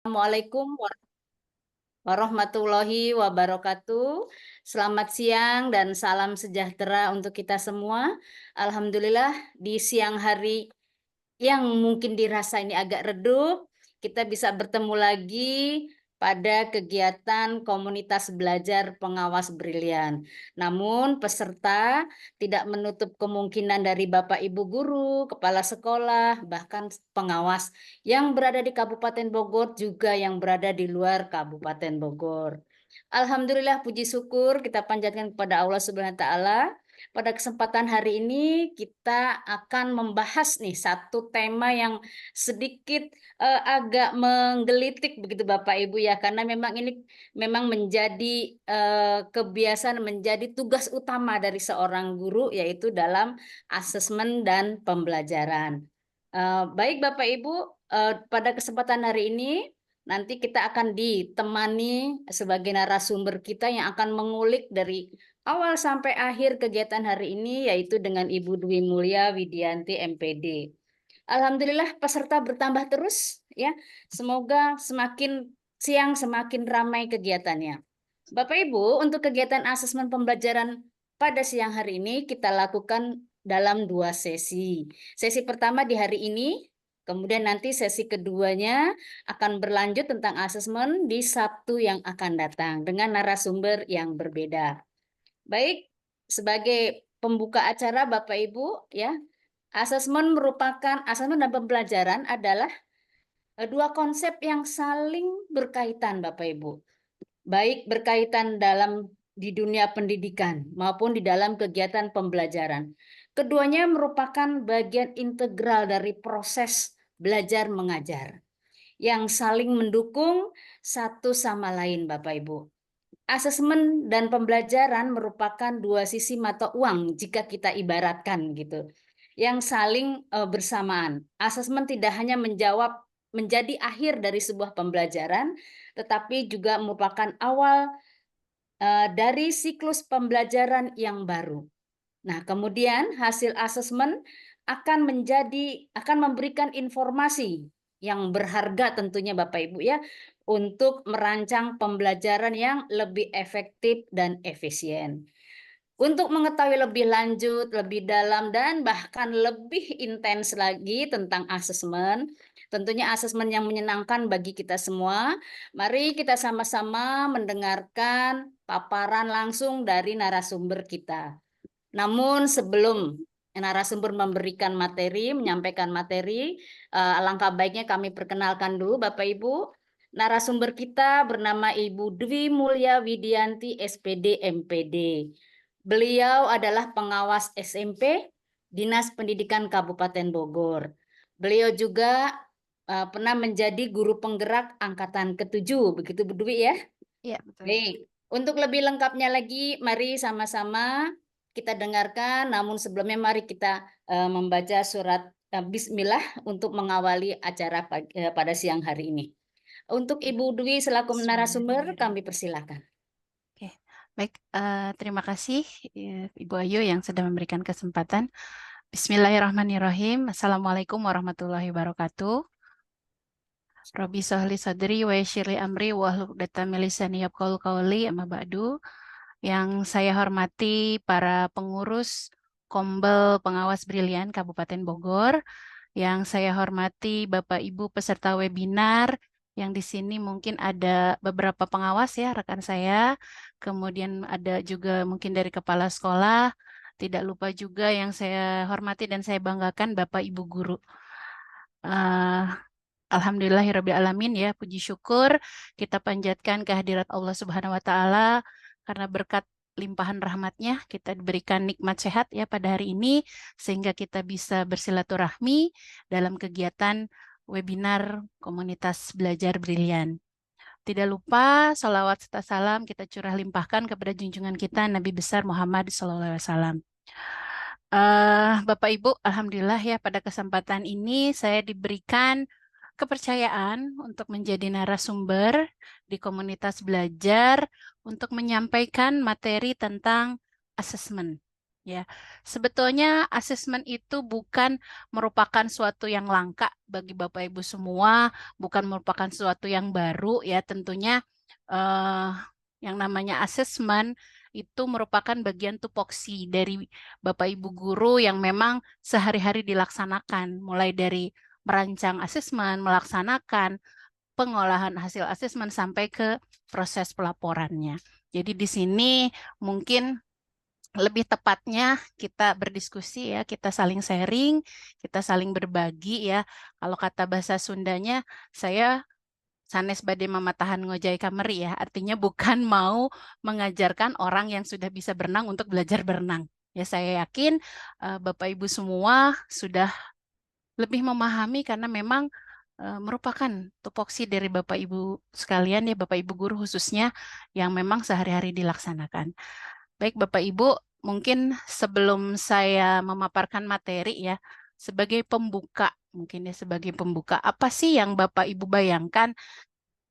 Assalamualaikum warahmatullahi wabarakatuh. Selamat siang dan salam sejahtera untuk kita semua. Alhamdulillah di siang hari yang mungkin dirasa ini agak redup, kita bisa bertemu lagi pada kegiatan komunitas belajar pengawas brilian. Namun peserta tidak menutup kemungkinan dari Bapak Ibu guru, kepala sekolah, bahkan pengawas yang berada di Kabupaten Bogor juga yang berada di luar Kabupaten Bogor. Alhamdulillah puji syukur kita panjatkan kepada Allah Subhanahu wa taala. Pada kesempatan hari ini kita akan membahas nih satu tema yang sedikit agak menggelitik begitu Bapak Ibu ya, karena memang ini memang menjadi kebiasaan, menjadi tugas utama dari seorang guru yaitu dalam asesmen dan pembelajaran. Baik Bapak Ibu, pada kesempatan hari ini nanti kita akan ditemani sebagai narasumber kita yang akan mengulik dari awal sampai akhir kegiatan hari ini yaitu dengan Ibu Dwi Mulya Widianti MPD. Alhamdulillah peserta bertambah terus ya. Semoga semakin siang semakin ramai kegiatannya. Bapak Ibu, untuk kegiatan asesmen pembelajaran pada siang hari ini kita lakukan dalam 2 sesi. Sesi pertama di hari ini, kemudian nanti sesi keduanya akan berlanjut tentang asesmen di Sabtu yang akan datang dengan narasumber yang berbeda. Baik, sebagai pembuka acara Bapak Ibu ya, asesmen dan pembelajaran adalah dua konsep yang saling berkaitan Bapak Ibu. Baik berkaitan dalam di dunia pendidikan maupun di dalam kegiatan pembelajaran. Keduanya merupakan bagian integral dari proses belajar mengajar yang saling mendukung satu sama lain Bapak Ibu. Asesmen dan pembelajaran merupakan dua sisi mata uang jika kita ibaratkan gitu, yang saling bersamaan. Asesmen tidak hanya menjadi akhir dari sebuah pembelajaran, tetapi juga merupakan awal dari siklus pembelajaran yang baru. Nah, kemudian hasil asesmen akan memberikan informasi yang berharga tentunya Bapak Ibu ya untuk merancang pembelajaran yang lebih efektif dan efisien. Untuk mengetahui lebih lanjut, lebih dalam, dan bahkan lebih intens lagi tentang asesmen, tentunya asesmen yang menyenangkan bagi kita semua, mari kita sama-sama mendengarkan paparan langsung dari narasumber kita. Namun sebelum narasumber memberikan materi, menyampaikan materi, alangkah baiknya kami perkenalkan dulu Bapak Ibu. Narasumber kita bernama Ibu Dwi Mulya Widianti SPD MPD. Beliau adalah pengawas SMP Dinas Pendidikan Kabupaten Bogor. Beliau juga pernah menjadi guru penggerak angkatan ke-7, begitu Bu Dwi ya? Iya, betul. Baik, untuk lebih lengkapnya lagi, mari sama-sama kita dengarkan. Namun sebelumnya mari kita membaca surat Bismillah untuk mengawali acara pada siang hari ini. Untuk Ibu Dwi selaku narasumber, Bismillahirrahmanirrahim. kami persilakan. Oke, baik. Terima kasih Ibu Ayu yang sudah memberikan kesempatan. Bismillahirrahmanirrahim. Assalamualaikum warahmatullahi wabarakatuh. Robi sohli sadri wa yassirli amri wa hlul 'uqdatam min lisani yafqahu qawli amma ba'du. Yang saya hormati para pengurus Kombel Pengawas Brilian Kabupaten Bogor, yang saya hormati Bapak Ibu peserta webinar, yang di sini mungkin ada beberapa pengawas ya rekan saya, kemudian ada juga mungkin dari kepala sekolah, tidak lupa juga yang saya hormati dan saya banggakan Bapak Ibu guru. Eh, Alhamdulillahirabbil alamin ya, puji syukur kita panjatkan kehadirat Allah Subhanahu wa taala karena berkat limpahan rahmatnya kita diberikan nikmat sehat ya pada hari ini sehingga kita bisa bersilaturahmi dalam kegiatan webinar komunitas belajar brilian. Tidak lupa salawat serta salam kita curah limpahkan kepada junjungan kita Nabi besar Muhammad SAW. Bapak Ibu, Alhamdulillah ya pada kesempatan ini saya diberikan kepercayaan untuk menjadi narasumber di komunitas belajar untuk menyampaikan materi tentang asesmen. Ya, sebetulnya asesmen itu bukan merupakan suatu yang langka bagi Bapak Ibu semua, bukan merupakan sesuatu yang baru ya. Tentunya eh, yang namanya asesmen itu merupakan bagian tupoksi dari Bapak Ibu guru yang memang sehari-hari dilaksanakan, mulai dari merancang asesmen, melaksanakan pengolahan hasil asesmen sampai ke proses pelaporannya. Jadi di sini mungkin lebih tepatnya kita berdiskusi ya, kita saling sharing, kita saling berbagi ya. Kalau kata bahasa Sundanya, saya sanes bade mamatahan ngojai kameri ya, artinya bukan mau mengajarkan orang yang sudah bisa berenang untuk belajar berenang. Ya saya yakin Bapak Ibu semua sudah lebih memahami karena memang merupakan tupoksi dari Bapak Ibu sekalian ya, Bapak Ibu guru khususnya yang memang sehari-hari dilaksanakan. Baik Bapak Ibu, mungkin sebelum saya memaparkan materi ya, sebagai pembuka, mungkin ya sebagai pembuka, apa sih yang Bapak Ibu bayangkan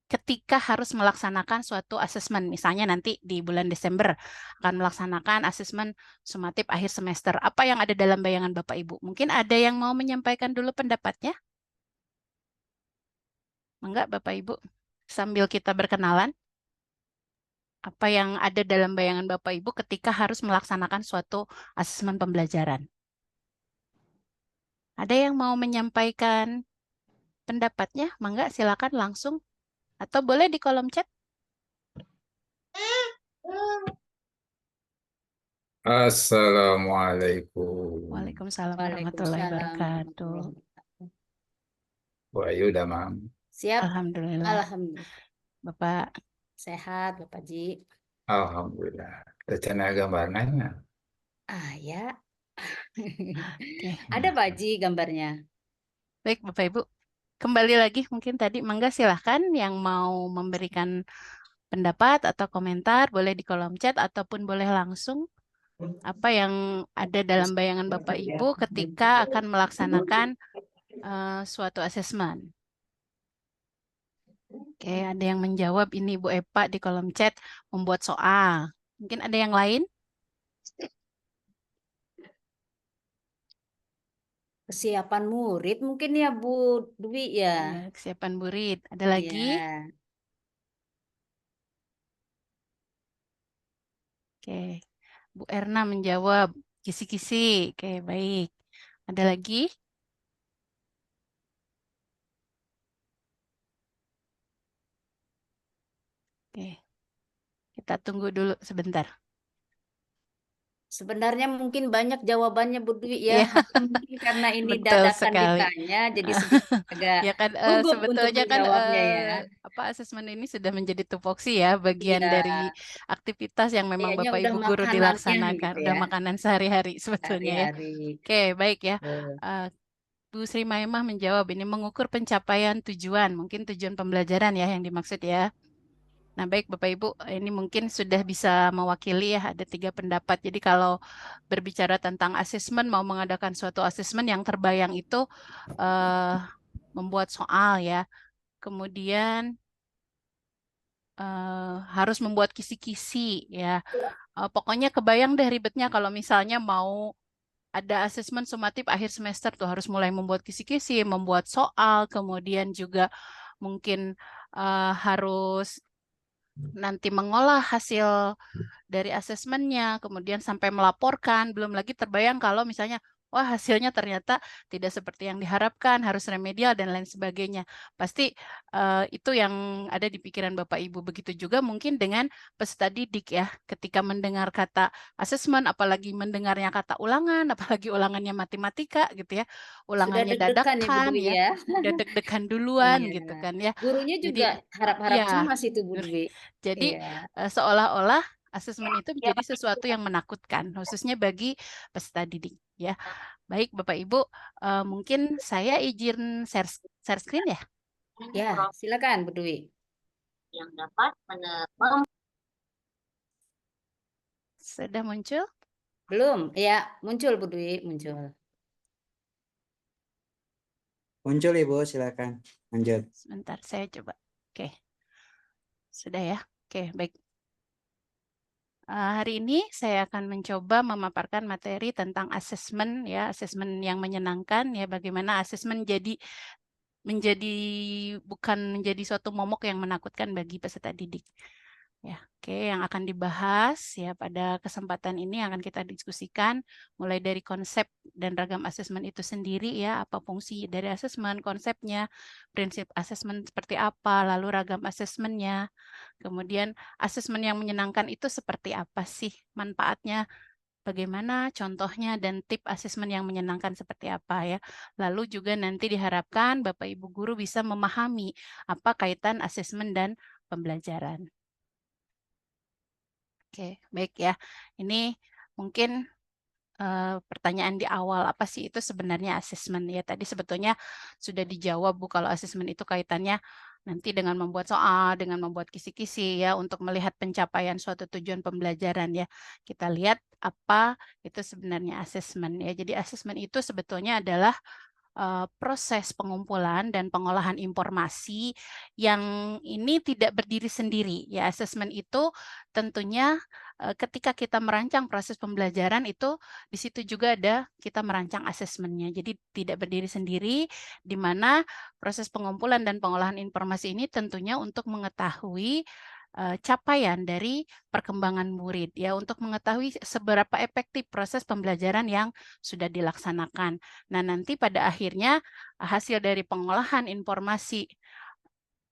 ketika harus melaksanakan suatu asesmen? Misalnya nanti di bulan Desember akan melaksanakan asesmen sumatif akhir semester. Apa yang ada dalam bayangan Bapak Ibu? Mungkin ada yang mau menyampaikan dulu pendapatnya? Enggak Bapak Ibu? Sambil kita berkenalan, apa yang ada dalam bayangan Bapak Ibu ketika harus melaksanakan suatu asesmen pembelajaran? Ada yang mau menyampaikan pendapatnya? Mangga silakan langsung atau boleh di kolom chat. Assalamualaikum. Waalaikumsalam warahmatullahi Waalaikumsalam wabarakatuh. warahmatullahi wabarakatuh. Bu Ayu udah mam. Siap. Alhamdulillah, Alhamdulillah. Bapak. Sehat, Bapak Ji. Alhamdulillah. Rencana gambarnya. Ah, ya. Oke, Ada Pak Ji gambarnya. baik Bapak Ibu. Kembali lagi mungkin tadi mangga silahkan yang mau memberikan pendapat atau komentar boleh di kolom chat ataupun boleh langsung apa yang ada dalam bayangan Bapak Ibu ketika akan melaksanakan suatu asesmen. Oke, ada yang menjawab ini Bu Epa di kolom chat membuat soal. Mungkin ada yang lain? Kesiapan murid mungkin ya Bu Dwi ya. Ya, kesiapan murid. Ada lagi? Iya. Oke, Bu Erna menjawab kisi-kisi. Oke, baik. Ada lagi? Oke, kita tunggu dulu sebentar. Sebenarnya mungkin banyak jawabannya Bu Dwi ya. Iya, Mungkin karena ini betul dadakan sekali. ditanya, jadi sedikit agak Ya kan gugup untuk sebetulnya kan menjawabnya ya. apa asesmen ini sudah menjadi tupoksi ya bagian Iya, dari aktivitas yang memang kayaknya Bapak udah Ibu guru makanannya dilaksanakan, gitu udah ya, makanan sehari-hari sebetulnya ya. hari-hari. Oke, baik ya. Eh, Eh, Bu Sri Maimah menjawab ini mengukur pencapaian tujuan, mungkin tujuan pembelajaran ya yang dimaksud ya. Nah, baik Bapak Ibu, ini mungkin sudah bisa mewakili ya, ada 3 pendapat. Jadi kalau berbicara tentang asesmen, mau mengadakan suatu asesmen yang terbayang itu eh, membuat soal ya. Kemudian harus membuat kisi-kisi ya. Pokoknya kebayang deh ribetnya kalau misalnya mau ada asesmen sumatif akhir semester tuh harus mulai membuat kisi-kisi, membuat soal, kemudian juga mungkin harus nanti mengolah hasil dari asesmennya, kemudian sampai melaporkan, belum lagi terbayang kalau misalnya, wah hasilnya ternyata tidak seperti yang diharapkan, harus remedial dan lain sebagainya. Pasti itu yang ada di pikiran Bapak Ibu. Begitu juga mungkin dengan peserta didik ya, ketika mendengar kata asesmen, apalagi mendengarnya kata ulangan, apalagi ulangannya matematika gitu ya, Sudah ulangannya deg-degan ya Bu dadakan Dwi ya, ya. udah deg-degan duluan Iya. gitu kan ya. Gurunya Jadi juga harap-harap ya, cemas itu Bu Dwi. jadi Iya. seolah-olah asesmen itu menjadi sesuatu yang menakutkan, khususnya bagi peserta didik. Ya, baik Bapak Ibu, mungkin saya izin share screen ya. Ya, silakan Bu Dwi. Yang dapat Sudah muncul? Belum? Ya, muncul Bu Dwi, muncul. Muncul Ibu, silakan lanjut. Sebentar, saya coba. Oke, sudah ya. Oke, baik. Hari ini saya akan mencoba memaparkan materi tentang asesmen ya, asesmen yang menyenangkan ya, bagaimana asesmen bukan menjadi suatu momok yang menakutkan bagi peserta didik. Ya, oke, yang akan dibahas ya pada kesempatan ini akan kita diskusikan mulai dari konsep dan ragam asesmen itu sendiri ya, apa fungsi dari asesmen, konsepnya, prinsip asesmen seperti apa, lalu ragam asesmennya, kemudian asesmen yang menyenangkan itu seperti apa sih manfaatnya, bagaimana contohnya dan tip asesmen yang menyenangkan seperti apa ya. Lalu juga nanti diharapkan Bapak Ibu guru bisa memahami apa kaitan asesmen dan pembelajaran. Oke, baik ya. Ini mungkin pertanyaan di awal, apa sih itu sebenarnya asesmen? Ya tadi sebetulnya sudah dijawab Bu, kalau asesmen itu kaitannya nanti dengan membuat soal, dengan membuat kisi-kisi ya untuk melihat pencapaian suatu tujuan pembelajaran ya. Kita lihat apa itu sebenarnya asesmen ya. Jadi asesmen itu sebetulnya adalah proses pengumpulan dan pengolahan informasi yang ini tidak berdiri sendiri ya. Asesmen itu tentunya ketika kita merancang proses pembelajaran itu di situ juga ada kita merancang asesmennya. Jadi tidak berdiri sendiri, di mana proses pengumpulan dan pengolahan informasi ini tentunya untuk mengetahui capaian dari perkembangan murid ya, untuk mengetahui seberapa efektif proses pembelajaran yang sudah dilaksanakan. Nah, nanti pada akhirnya hasil dari pengolahan informasi,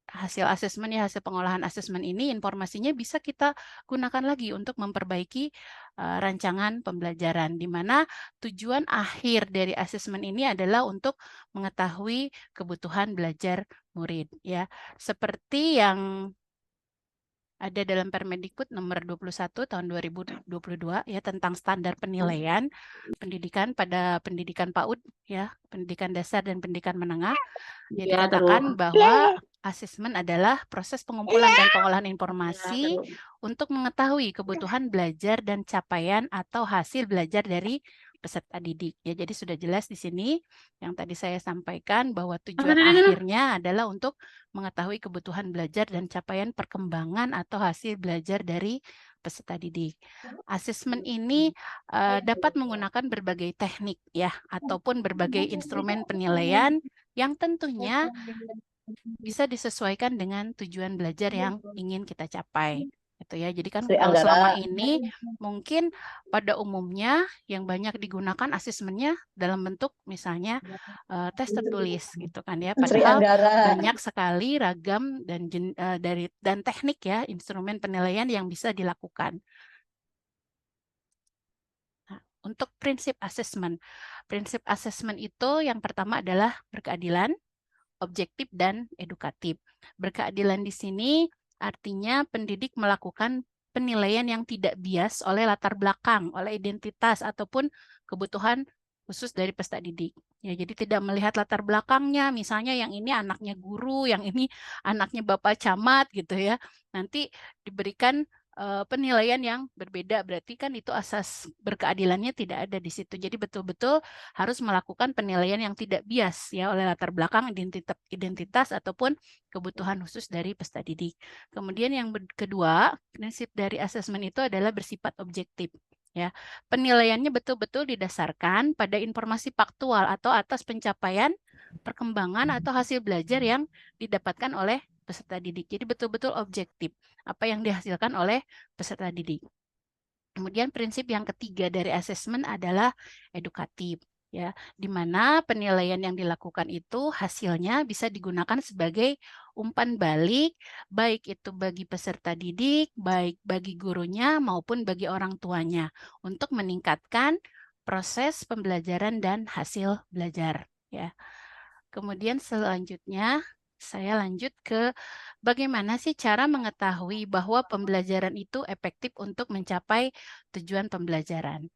hasil asesmen ya, hasil pengolahan asesmen ini informasinya bisa kita gunakan lagi untuk memperbaiki rancangan pembelajaran, di mana tujuan akhir dari asesmen ini adalah untuk mengetahui kebutuhan belajar murid ya. Seperti yang ada dalam Permendikbud nomor 21 tahun 2022 ya tentang standar penilaian pendidikan pada pendidikan PAUD ya, pendidikan dasar dan pendidikan menengah. Ya, dikatakan bahwa asesmen adalah proses pengumpulan dan pengolahan informasi untuk mengetahui kebutuhan belajar dan capaian atau hasil belajar dari peserta didik. Ya, jadi sudah jelas di sini yang tadi saya sampaikan bahwa tujuan akhirnya adalah untuk mengetahui kebutuhan belajar dan capaian perkembangan atau hasil belajar dari peserta didik. Asesmen ini dapat menggunakan berbagai teknik ya ataupun berbagai instrumen penilaian yang tentunya bisa disesuaikan dengan tujuan belajar yang ingin kita capai. Gitu ya. Jadi kan kalau selama ini mungkin pada umumnya yang banyak digunakan asesmennya dalam bentuk misalnya tes tertulis gitu kan ya. Padahal banyak sekali ragam dan teknik ya instrumen penilaian yang bisa dilakukan. Nah, untuk prinsip asesmen. Prinsip asesmen itu yang pertama adalah berkeadilan, objektif, dan edukatif. Berkeadilan di sini artinya pendidik melakukan penilaian yang tidak bias oleh latar belakang, oleh identitas, ataupun kebutuhan khusus dari peserta didik. Ya, jadi tidak melihat latar belakangnya, misalnya yang ini anaknya guru, yang ini anaknya bapak camat gitu ya. Nanti diberikan penilaian yang berbeda, berarti kan itu asas berkeadilannya tidak ada di situ. Jadi betul-betul harus melakukan penilaian yang tidak bias ya oleh latar belakang, identitas ataupun kebutuhan khusus dari peserta didik. Kemudian yang kedua, prinsip dari asesmen itu adalah bersifat objektif. Ya, penilaiannya betul-betul didasarkan pada informasi faktual atau atas pencapaian, perkembangan atau hasil belajar yang didapatkan oleh peserta didik. Jadi betul-betul objektif apa yang dihasilkan oleh peserta didik. Kemudian prinsip yang ketiga dari asesmen adalah edukatif, ya, di mana penilaian yang dilakukan itu hasilnya bisa digunakan sebagai umpan balik, baik itu bagi peserta didik, baik bagi gurunya maupun bagi orang tuanya, untuk meningkatkan proses pembelajaran dan hasil belajar. Ya. Kemudian selanjutnya saya lanjut ke bagaimana sih cara mengetahui bahwa pembelajaran itu efektif untuk mencapai tujuan pembelajaran.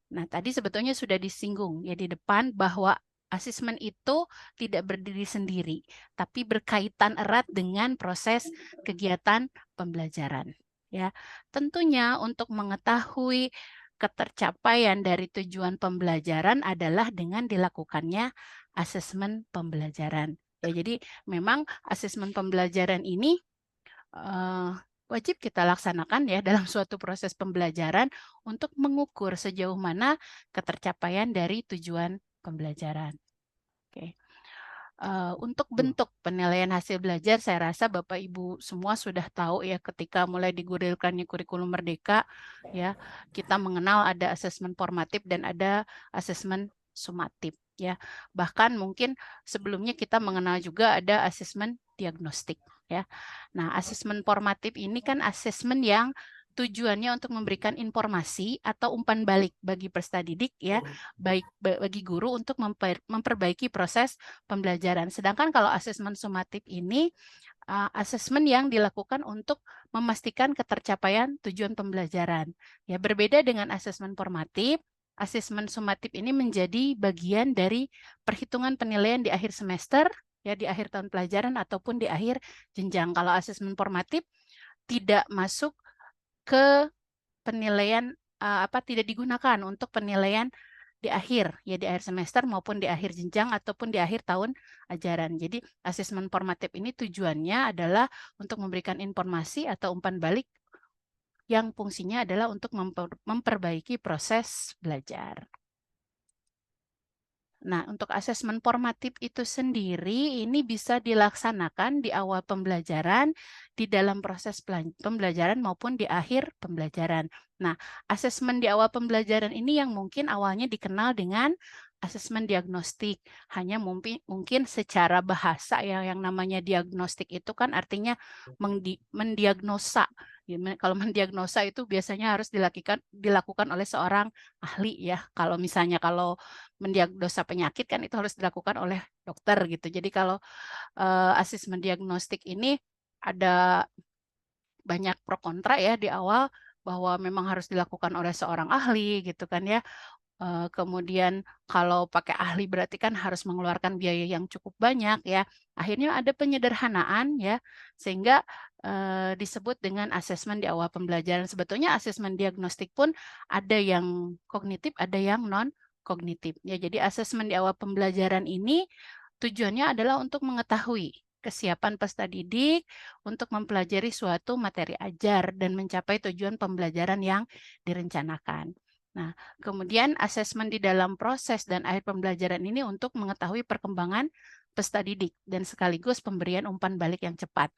Nah, tadi sebetulnya sudah disinggung ya di depan bahwa asesmen itu tidak berdiri sendiri, tapi berkaitan erat dengan proses kegiatan pembelajaran. Ya, tentunya untuk mengetahui ketercapaian dari tujuan pembelajaran adalah dengan dilakukannya asesmen pembelajaran. Ya, jadi memang asesmen pembelajaran ini wajib kita laksanakan ya dalam suatu proses pembelajaran untuk mengukur sejauh mana ketercapaian dari tujuan pembelajaran. Oke. Untuk bentuk penilaian hasil belajar, saya rasa Bapak Ibu semua sudah tahu ya ketika mulai digulirkannya kurikulum Merdeka, ya kita mengenal ada asesmen formatif dan ada asesmen sumatif, ya. Bahkan mungkin sebelumnya kita mengenal juga ada asesmen diagnostik, ya. Nah, asesmen formatif ini kan asesmen yang tujuannya untuk memberikan informasi atau umpan balik bagi peserta didik, ya, baik bagi guru untuk memperbaiki proses pembelajaran. Sedangkan kalau asesmen sumatif ini asesmen yang dilakukan untuk memastikan ketercapaian tujuan pembelajaran. Ya, berbeda dengan asesmen formatif, asesmen sumatif ini menjadi bagian dari perhitungan penilaian di akhir semester, ya di akhir tahun pelajaran ataupun di akhir jenjang. Kalau asesmen formatif tidak masuk ke penilaian tidak digunakan untuk penilaian di akhir semester maupun di akhir jenjang ataupun di akhir tahun ajaran. Jadi asesmen formatif ini tujuannya adalah untuk memberikan informasi atau umpan balik yang fungsinya adalah untuk memperbaiki proses belajar. Nah, untuk asesmen formatif itu sendiri ini bisa dilaksanakan di awal pembelajaran, di dalam proses pembelajaran maupun di akhir pembelajaran. Nah, asesmen di awal pembelajaran ini yang mungkin awalnya dikenal dengan asesmen diagnostik. Hanya mungkin secara bahasa ya, yang namanya diagnostik itu kan artinya mendiagnosa. Kalau mendiagnosa itu biasanya harus dilakukan oleh seorang ahli ya. Kalau misalnya mendiagnosa penyakit kan itu harus dilakukan oleh dokter gitu. Jadi kalau asesmen diagnostik ini ada banyak pro kontra ya di awal bahwa memang harus dilakukan oleh seorang ahli gitu kan ya. Kemudian kalau pakai ahli berarti kan harus mengeluarkan biaya yang cukup banyak ya. Akhirnya ada penyederhanaan ya sehingga disebut dengan asesmen di awal pembelajaran. Sebetulnya asesmen diagnostik pun ada yang kognitif, ada yang non kognitif. Ya, jadi asesmen di awal pembelajaran ini tujuannya adalah untuk mengetahui kesiapan peserta didik untuk mempelajari suatu materi ajar dan mencapai tujuan pembelajaran yang direncanakan. Nah, kemudian asesmen di dalam proses dan akhir pembelajaran ini untuk mengetahui perkembangan peserta didik dan sekaligus pemberian umpan balik yang cepat.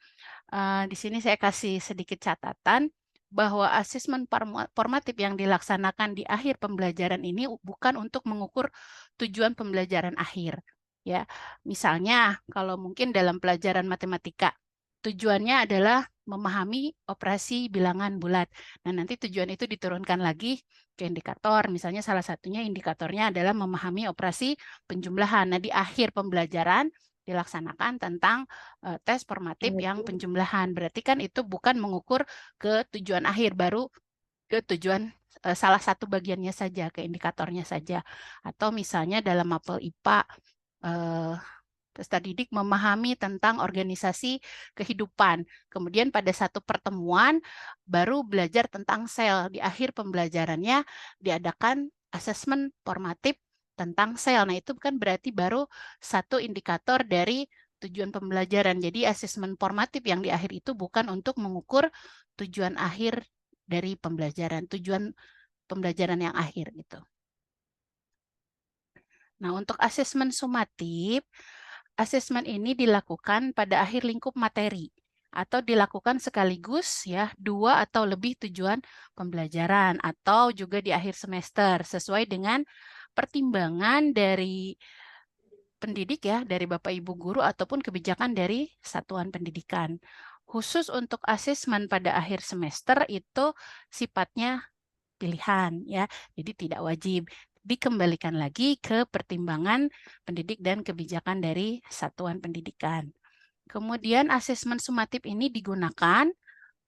Di sini saya kasih sedikit catatan bahwa asesmen formatif yang dilaksanakan di akhir pembelajaran ini bukan untuk mengukur tujuan pembelajaran akhir. Ya, misalnya kalau mungkin dalam pelajaran matematika, tujuannya adalah memahami operasi bilangan bulat. Nah, nanti tujuan itu diturunkan lagi ke indikator. Misalnya salah satunya indikatornya adalah memahami operasi penjumlahan. Nah, di akhir pembelajaran dilaksanakan tentang tes formatif yang penjumlahan. Berarti kan itu bukan mengukur ke tujuan akhir, baru ke tujuan salah satu bagiannya saja, ke indikatornya saja. Atau misalnya dalam mapel IPA, peserta didik memahami tentang organisasi kehidupan. Kemudian pada satu pertemuan baru belajar tentang sel. Di akhir pembelajarannya diadakan asesmen formatif tentang sel. Nah, itu kan berarti baru satu indikator dari tujuan pembelajaran. Jadi asesmen formatif yang di akhir itu bukan untuk mengukur tujuan akhir dari pembelajaran, tujuan pembelajaran yang akhir gitu. Nah, untuk asesmen sumatif, asesmen ini dilakukan pada akhir lingkup materi atau dilakukan sekaligus ya 2 atau lebih tujuan pembelajaran atau juga di akhir semester sesuai dengan pertimbangan dari pendidik ya, dari Bapak Ibu guru ataupun kebijakan dari satuan pendidikan. Khusus untuk asesmen pada akhir semester itu sifatnya pilihan ya, jadi tidak wajib. Dikembalikan lagi ke pertimbangan pendidik dan kebijakan dari satuan pendidikan. Kemudian asesmen sumatif ini digunakan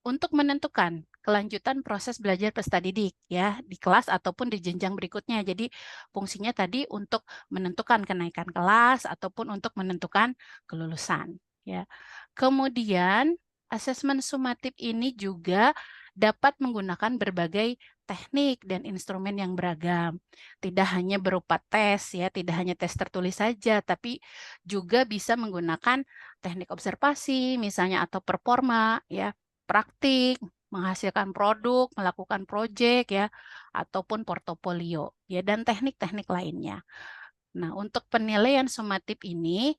untuk menentukan kelanjutan proses belajar peserta didik ya di kelas ataupun di jenjang berikutnya. Jadi fungsinya tadi untuk menentukan kenaikan kelas ataupun untuk menentukan kelulusan ya. Kemudian asesmen sumatif ini juga dapat menggunakan berbagai teknik dan instrumen yang beragam. Tidak hanya berupa tes ya, tidak hanya tes tertulis saja, tapi juga bisa menggunakan teknik observasi misalnya atau performa ya. praktik, menghasilkan produk, melakukan proyek ya, ataupun portofolio ya, dan teknik-teknik lainnya. Nah, untuk penilaian sumatif ini,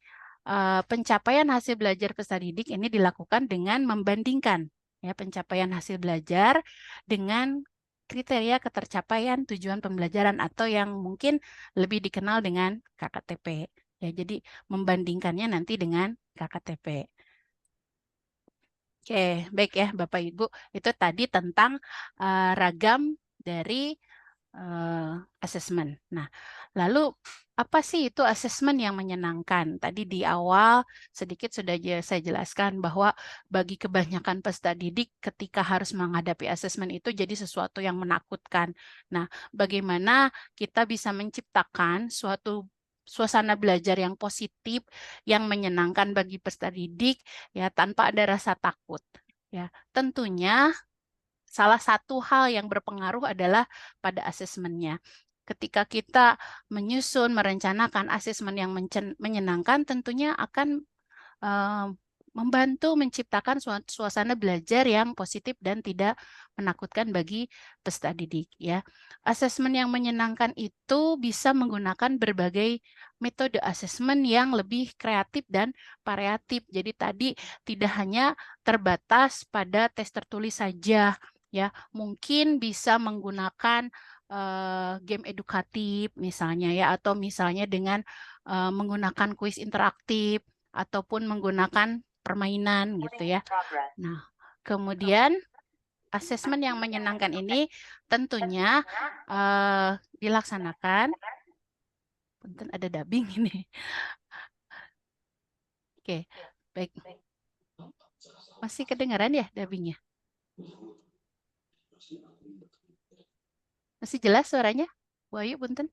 pencapaian hasil belajar peserta didik ini dilakukan dengan membandingkan ya pencapaian hasil belajar dengan kriteria ketercapaian tujuan pembelajaran atau yang mungkin lebih dikenal dengan KKTP. Ya, jadi membandingkannya nanti dengan KKTP. Oke, baik ya Bapak Ibu. Itu tadi tentang ragam dari asesmen. Nah, lalu apa sih itu asesmen yang menyenangkan? Tadi di awal sedikit sudah saya jelaskan bahwa bagi kebanyakan peserta didik ketika harus menghadapi asesmen itu jadi sesuatu yang menakutkan. Nah, bagaimana kita bisa menciptakan suatu suasana belajar yang positif, yang menyenangkan bagi peserta didik, ya tanpa ada rasa takut. Ya, tentunya salah satu hal yang berpengaruh adalah pada asesmennya. Ketika kita menyusun, merencanakan asesmen yang menyenangkan, tentunya akan membantu menciptakan suasana belajar yang positif dan tidak menakutkan bagi peserta didik ya. Asesmen yang menyenangkan itu bisa menggunakan berbagai metode asesmen yang lebih kreatif dan variatif. Jadi tadi tidak hanya terbatas pada tes tertulis saja ya. Mungkin bisa menggunakan game edukatif misalnya ya, atau misalnya dengan menggunakan kuis interaktif ataupun menggunakan permainan gitu ya. Nah, kemudian asesmen yang menyenangkan ini tentunya dilaksanakan. Punten ada dubbing ini. Oke, baik. Masih kedengaran ya dubbingnya? Masih jelas suaranya? Bu Ayu, punten.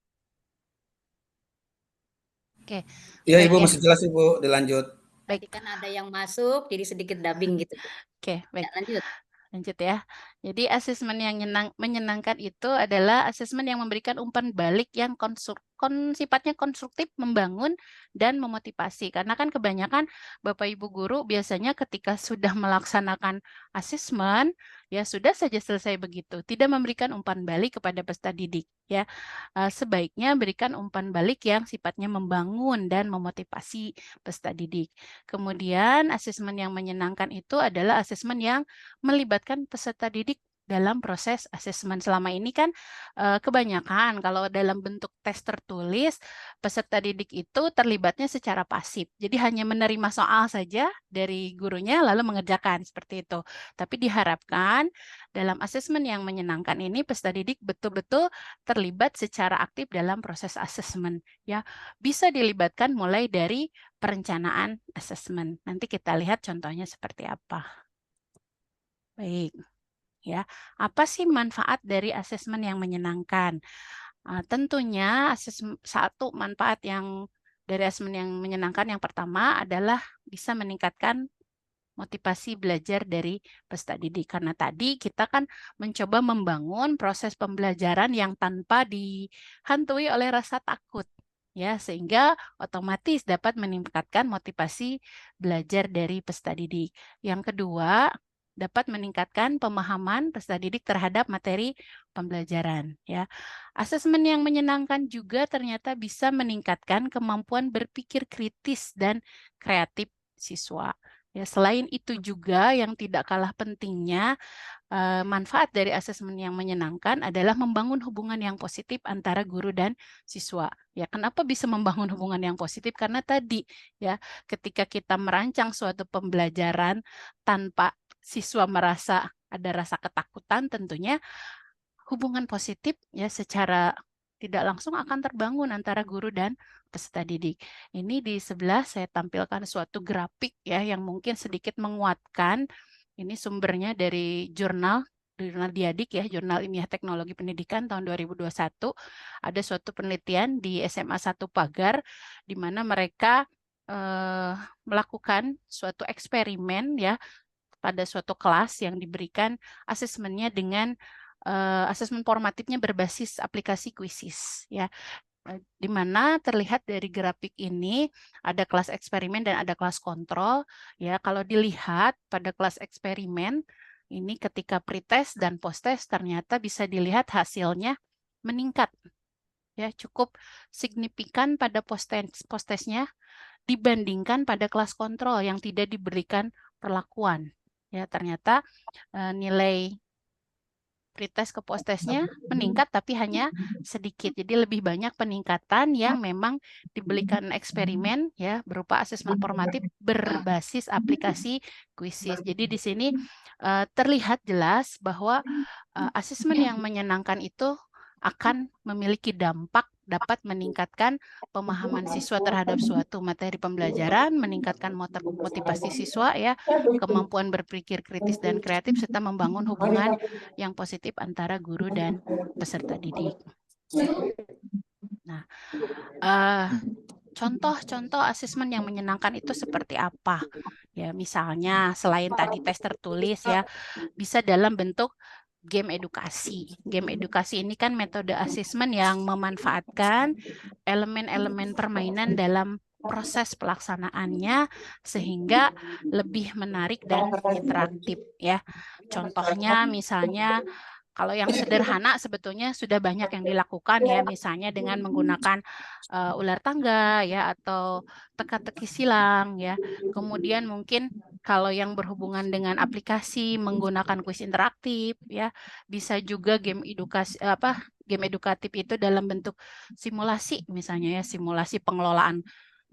Oke. Iya baik Ibu, ya. masih jelas Ibu, dilanjut. Tadi kan ada yang masuk, jadi sedikit dubbing gitu. Oke, baik. Ya, lanjut. Lanjut ya. Jadi asesmen yang menyenangkan itu adalah asesmen yang memberikan umpan balik yang sifatnya konstruktif, membangun, dan memotivasi. Karena kan kebanyakan Bapak Ibu guru biasanya ketika sudah melaksanakan asesmen, ya sudah saja selesai begitu. Tidak memberikan umpan balik kepada peserta didik. Ya, sebaiknya berikan umpan balik yang sifatnya membangun dan memotivasi peserta didik. Kemudian asesmen yang menyenangkan itu adalah asesmen yang melibatkan peserta didik dalam proses asesmen. Selama ini kan kebanyakan kalau dalam bentuk tes tertulis, peserta didik itu terlibatnya secara pasif. Jadi hanya menerima soal saja dari gurunya lalu mengerjakan seperti itu. Tapi diharapkan dalam asesmen yang menyenangkan ini peserta didik betul-betul terlibat secara aktif dalam proses asesmen. Ya, bisa dilibatkan mulai dari perencanaan asesmen. Nanti kita lihat contohnya seperti apa. Baik, ya. Apa sih manfaat dari asesmen yang menyenangkan? Tentunya satu manfaat yang dari asesmen yang menyenangkan yang pertama adalah bisa meningkatkan motivasi belajar dari peserta didik. Karena tadi kita kan mencoba membangun proses pembelajaran yang tanpa dihantui oleh rasa takut. Ya, sehingga otomatis dapat meningkatkan motivasi belajar dari peserta didik. Yang kedua, dapat meningkatkan pemahaman peserta didik terhadap materi pembelajaran. Ya, asesmen yang menyenangkan juga ternyata bisa meningkatkan kemampuan berpikir kritis dan kreatif siswa. Ya, selain itu juga yang tidak kalah pentingnya, manfaat dari asesmen yang menyenangkan adalah membangun hubungan yang positif antara guru dan siswa. Ya, kenapa bisa membangun hubungan yang positif? Karena tadi ya, ketika kita merancang suatu pembelajaran tanpa siswa merasa ada rasa ketakutan, tentunya hubungan positif ya secara tidak langsung akan terbangun antara guru dan peserta didik. Ini di sebelah saya tampilkan suatu grafik ya yang mungkin sedikit menguatkan. Ini sumbernya dari jurnal Diadik ya, Jurnal Ilmiah Teknologi Pendidikan tahun 2021. Ada suatu penelitian di SMA 1 Pagar di mana mereka melakukan suatu eksperimen ya pada suatu kelas yang diberikan asesmennya dengan asesmen formatifnya berbasis aplikasi Quizzes ya. di mana terlihat dari grafik ini ada kelas eksperimen dan ada kelas kontrol. Ya, kalau dilihat pada kelas eksperimen ini ketika pretest dan posttest ternyata bisa dilihat hasilnya meningkat. Ya, cukup signifikan pada posttestnya dibandingkan pada kelas kontrol yang tidak diberikan perlakuan. Ya, ternyata nilai pretest ke posttestnya meningkat tapi hanya sedikit. Jadi lebih banyak peningkatan yang memang diberikan eksperimen ya berupa asesmen formatif berbasis aplikasi Quizzes. Jadi di sini terlihat jelas bahwa asesmen yang menyenangkan itu akan memiliki dampak dapat meningkatkan pemahaman siswa terhadap suatu materi pembelajaran, meningkatkan motivasi siswa ya, kemampuan berpikir kritis dan kreatif serta membangun hubungan yang positif antara guru dan peserta didik. Nah, contoh-contoh asesmen yang menyenangkan itu seperti apa? Ya, misalnya selain tadi tes tertulis ya, bisa dalam bentuk game edukasi. Game edukasi ini kan metode asesmen yang memanfaatkan elemen-elemen permainan dalam proses pelaksanaannya sehingga lebih menarik dan interaktif ya. Contohnya misalnya kalau yang sederhana sebetulnya sudah banyak yang dilakukan ya, misalnya dengan menggunakan ular tangga ya atau teka-teki silang ya. Kemudian mungkin kalau yang berhubungan dengan aplikasi menggunakan kuis interaktif ya, bisa juga game edukasi game edukatif itu dalam bentuk simulasi misalnya ya, simulasi pengelolaan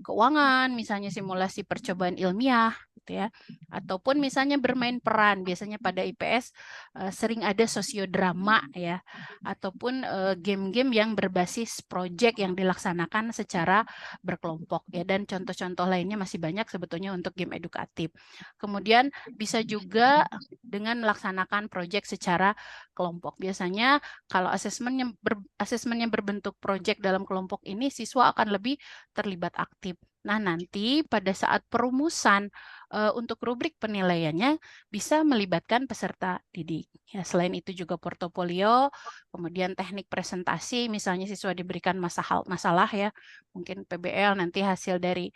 keuangan, misalnya simulasi percobaan ilmiah gitu ya. Ataupun misalnya bermain peran, biasanya pada IPS sering ada sosiodrama ya, ataupun game-game yang berbasis proyek yang dilaksanakan secara berkelompok ya, dan contoh-contoh lainnya masih banyak sebetulnya untuk game edukatif. Kemudian bisa juga dengan melaksanakan proyek secara kelompok. Biasanya kalau asesmennya berbentuk proyek dalam kelompok ini, siswa akan lebih terlibat aktif. Nah, nanti pada saat perumusan untuk rubrik penilaiannya bisa melibatkan peserta didik. Ya, selain itu juga portofolio, kemudian teknik presentasi, misalnya siswa diberikan masalah ya, mungkin PBL nanti hasil dari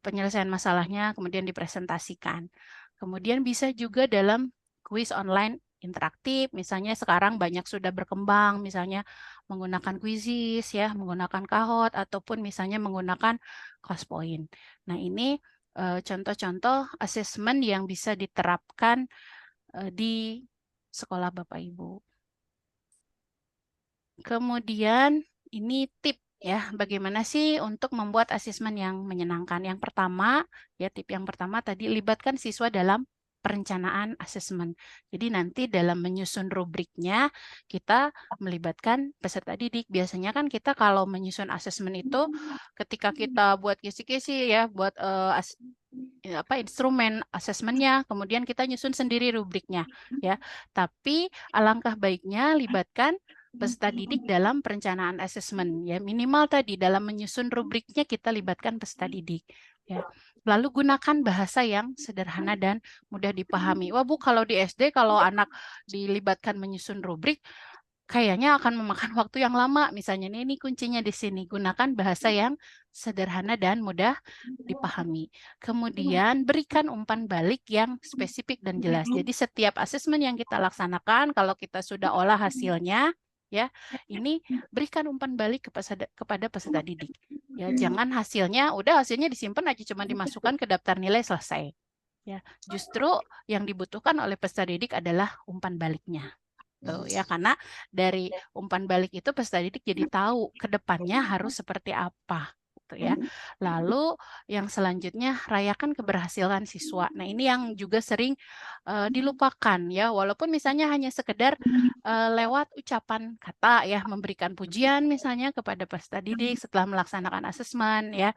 penyelesaian masalahnya kemudian dipresentasikan. Kemudian bisa juga dalam kuis online interaktif, misalnya sekarang banyak sudah berkembang, misalnya menggunakan Quizzes ya, menggunakan Kahoot, ataupun misalnya menggunakan Classpoint. Nah, ini contoh-contoh asesmen yang bisa diterapkan di sekolah Bapak Ibu. Kemudian ini tip ya, bagaimana sih untuk membuat asesmen yang menyenangkan. Yang pertama, ya tip yang pertama tadi, libatkan siswa dalam perencanaan asesmen. Jadi nanti dalam menyusun rubriknya kita melibatkan peserta didik. Biasanya kan kita kalau menyusun asesmen itu ketika kita buat kisi-kisi ya, buat instrumen asesmennya, kemudian kita nyusun sendiri rubriknya ya. Tapi alangkah baiknya libatkan peserta didik dalam perencanaan asesmen ya, minimal tadi dalam menyusun rubriknya kita libatkan peserta didik ya. Lalu gunakan bahasa yang sederhana dan mudah dipahami. Wah Bu, kalau di SD kalau anak dilibatkan menyusun rubrik kayaknya akan memakan waktu yang lama. Misalnya ini kuncinya di sini, gunakan bahasa yang sederhana dan mudah dipahami. Kemudian berikan umpan balik yang spesifik dan jelas. Jadi setiap asesmen yang kita laksanakan, kalau kita sudah olah hasilnya, ya ini berikan umpan balik kepada peserta didik. Ya, jangan hasilnya disimpan aja, cuma dimasukkan ke daftar nilai selesai. Ya, justru yang dibutuhkan oleh peserta didik adalah umpan baliknya. Tuh, ya, karena dari umpan balik itu peserta didik jadi tahu ke depannya harus seperti apa. Ya. Lalu yang selanjutnya rayakan keberhasilan siswa. Nah, ini yang juga sering dilupakan ya, walaupun misalnya hanya sekedar lewat ucapan kata ya, memberikan pujian misalnya kepada peserta didik setelah melaksanakan asesmen ya.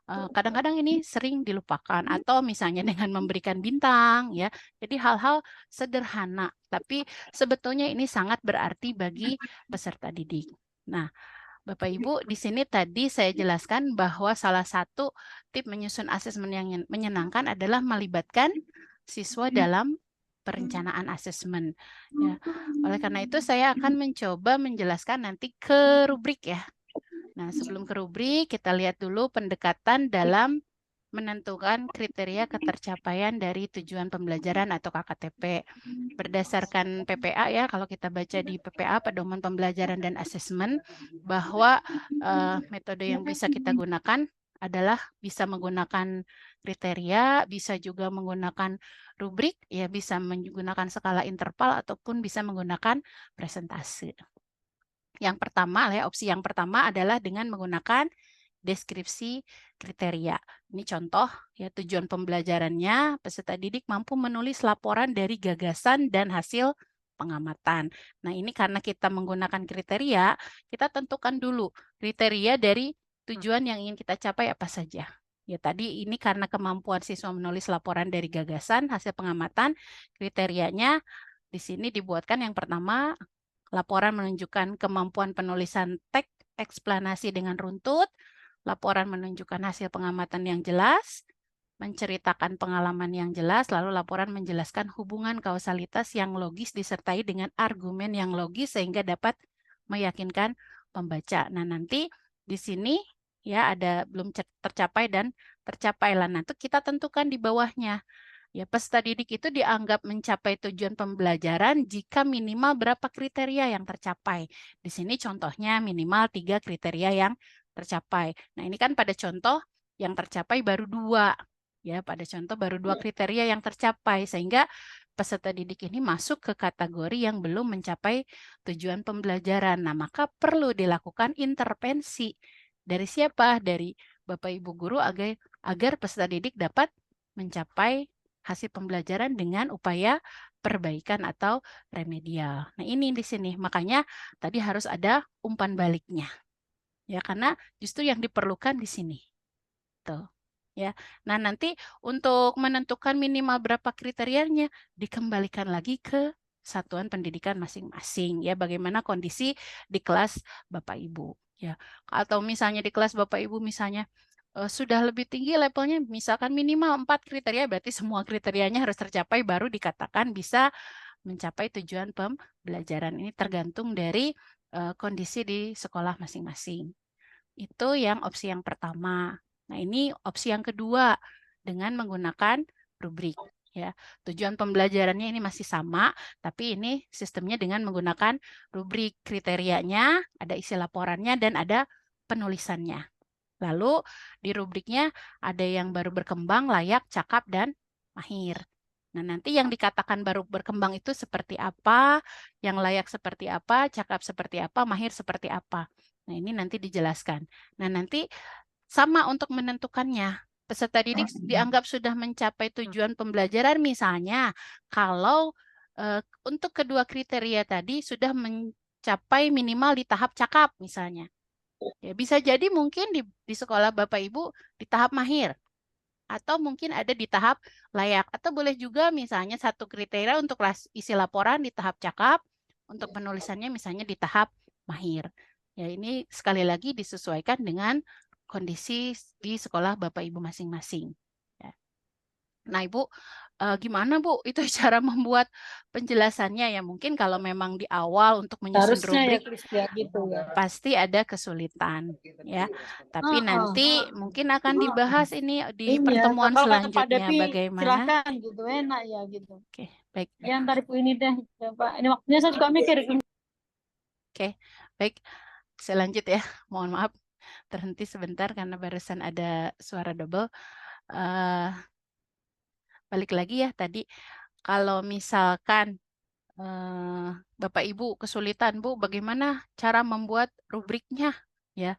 Kadang-kadang ini sering dilupakan, atau misalnya dengan memberikan bintang ya. Jadi hal-hal sederhana, tapi sebetulnya ini sangat berarti bagi peserta didik. Nah, Bapak Ibu, di sini tadi saya jelaskan bahwa salah satu tip menyusun asesmen yang menyenangkan adalah melibatkan siswa dalam perencanaan asesmen. Ya. Oleh karena itu saya akan mencoba menjelaskan nanti ke rubrik ya. Nah, sebelum ke rubrik, kita lihat dulu pendekatan dalam menentukan kriteria ketercapaian dari tujuan pembelajaran atau KKTP. Berdasarkan PPA ya, kalau kita baca di PPA, Pedoman Pembelajaran dan Asesmen, bahwa metode yang bisa kita gunakan adalah bisa menggunakan kriteria, bisa juga menggunakan rubrik, ya bisa menggunakan skala interval ataupun bisa menggunakan presentase. Yang pertama, ya, opsi yang pertama adalah dengan menggunakan deskripsi kriteria. Ini contoh ya, tujuan pembelajarannya peserta didik mampu menulis laporan dari gagasan dan hasil pengamatan. Nah, ini karena kita menggunakan kriteria, kita tentukan dulu kriteria dari tujuan yang ingin kita capai apa saja. Ya, tadi ini karena kemampuan siswa menulis laporan dari gagasan, hasil pengamatan, kriterianya di sini dibuatkan yang pertama, laporan menunjukkan kemampuan penulisan teks eksplanasi dengan runtut, laporan menunjukkan hasil pengamatan yang jelas, menceritakan pengalaman yang jelas, lalu laporan menjelaskan hubungan kausalitas yang logis disertai dengan argumen yang logis sehingga dapat meyakinkan pembaca. Nah, nanti di sini ya ada belum tercapai dan tercapailah. Nanti kita tentukan di bawahnya. Ya, peserta didik itu dianggap mencapai tujuan pembelajaran jika minimal berapa kriteria yang tercapai. Di sini contohnya minimal 3 kriteria yang tercapai. Nah, ini kan pada contoh yang tercapai baru 2. Ya, pada contoh baru 2 kriteria yang tercapai, sehingga peserta didik ini masuk ke kategori yang belum mencapai tujuan pembelajaran. Nah, maka perlu dilakukan intervensi. Dari siapa? Dari Bapak Ibu Guru agar peserta didik dapat mencapai hasil pembelajaran dengan upaya perbaikan atau remedial. Nah, ini di sini. Makanya tadi harus ada umpan baliknya. Ya, karena justru yang diperlukan di sini. Tuh. Ya. Nah, nanti untuk menentukan minimal berapa kriterianya dikembalikan lagi ke satuan pendidikan masing-masing, ya, bagaimana kondisi di kelas Bapak Ibu, ya. Atau misalnya di kelas Bapak Ibu misalnya sudah lebih tinggi levelnya, misalkan minimal 4 kriteria, berarti semua kriterianya harus tercapai baru dikatakan bisa mencapai tujuan pembelajaran. Ini tergantung dari kondisi di sekolah masing-masing. Itu yang opsi yang pertama. Nah, ini opsi yang kedua dengan menggunakan rubrik. Ya, tujuan pembelajarannya ini masih sama, tapi ini sistemnya dengan menggunakan rubrik. Kriterianya, ada isi laporannya, dan ada penulisannya. Lalu di rubriknya ada yang baru berkembang, layak, cakap, dan mahir. Nah, nanti yang dikatakan baru berkembang itu seperti apa, yang layak seperti apa, cakap seperti apa, mahir seperti apa. Nah, ini nanti dijelaskan. Nah, nanti sama untuk menentukannya. Peserta didik dianggap sudah mencapai tujuan pembelajaran misalnya kalau untuk kedua kriteria tadi sudah mencapai minimal di tahap cakap misalnya. Ya, bisa jadi mungkin di sekolah Bapak Ibu di tahap mahir, atau mungkin ada di tahap layak, atau boleh juga misalnya satu kriteria untuk isi laporan di tahap cakap, untuk penulisannya misalnya di tahap mahir. Ya, ini sekali lagi disesuaikan dengan kondisi di sekolah Bapak Ibu masing-masing. Ya. Nah, Ibu, gimana Bu itu cara membuat penjelasannya ya? Mungkin kalau memang di awal untuk menyusun Harusnya ya rubrik Kristia gitu ya. pasti ada kesulitan ya. Tapi nanti mungkin akan dibahas ini di pertemuan kalau kata Pak selanjutnya Depi, bagaimana. silakan gitu, enak ya gitu. Oke, baik. Ya ntar Ibu ini deh, Pak. Ini waktunya saya juga mikir. Oke, baik. Saya lanjut ya. Mohon maaf terhenti sebentar karena barusan ada suara double. Balik lagi ya tadi, kalau misalkan Bapak Ibu kesulitan, Bu, bagaimana cara membuat rubriknya? Ya,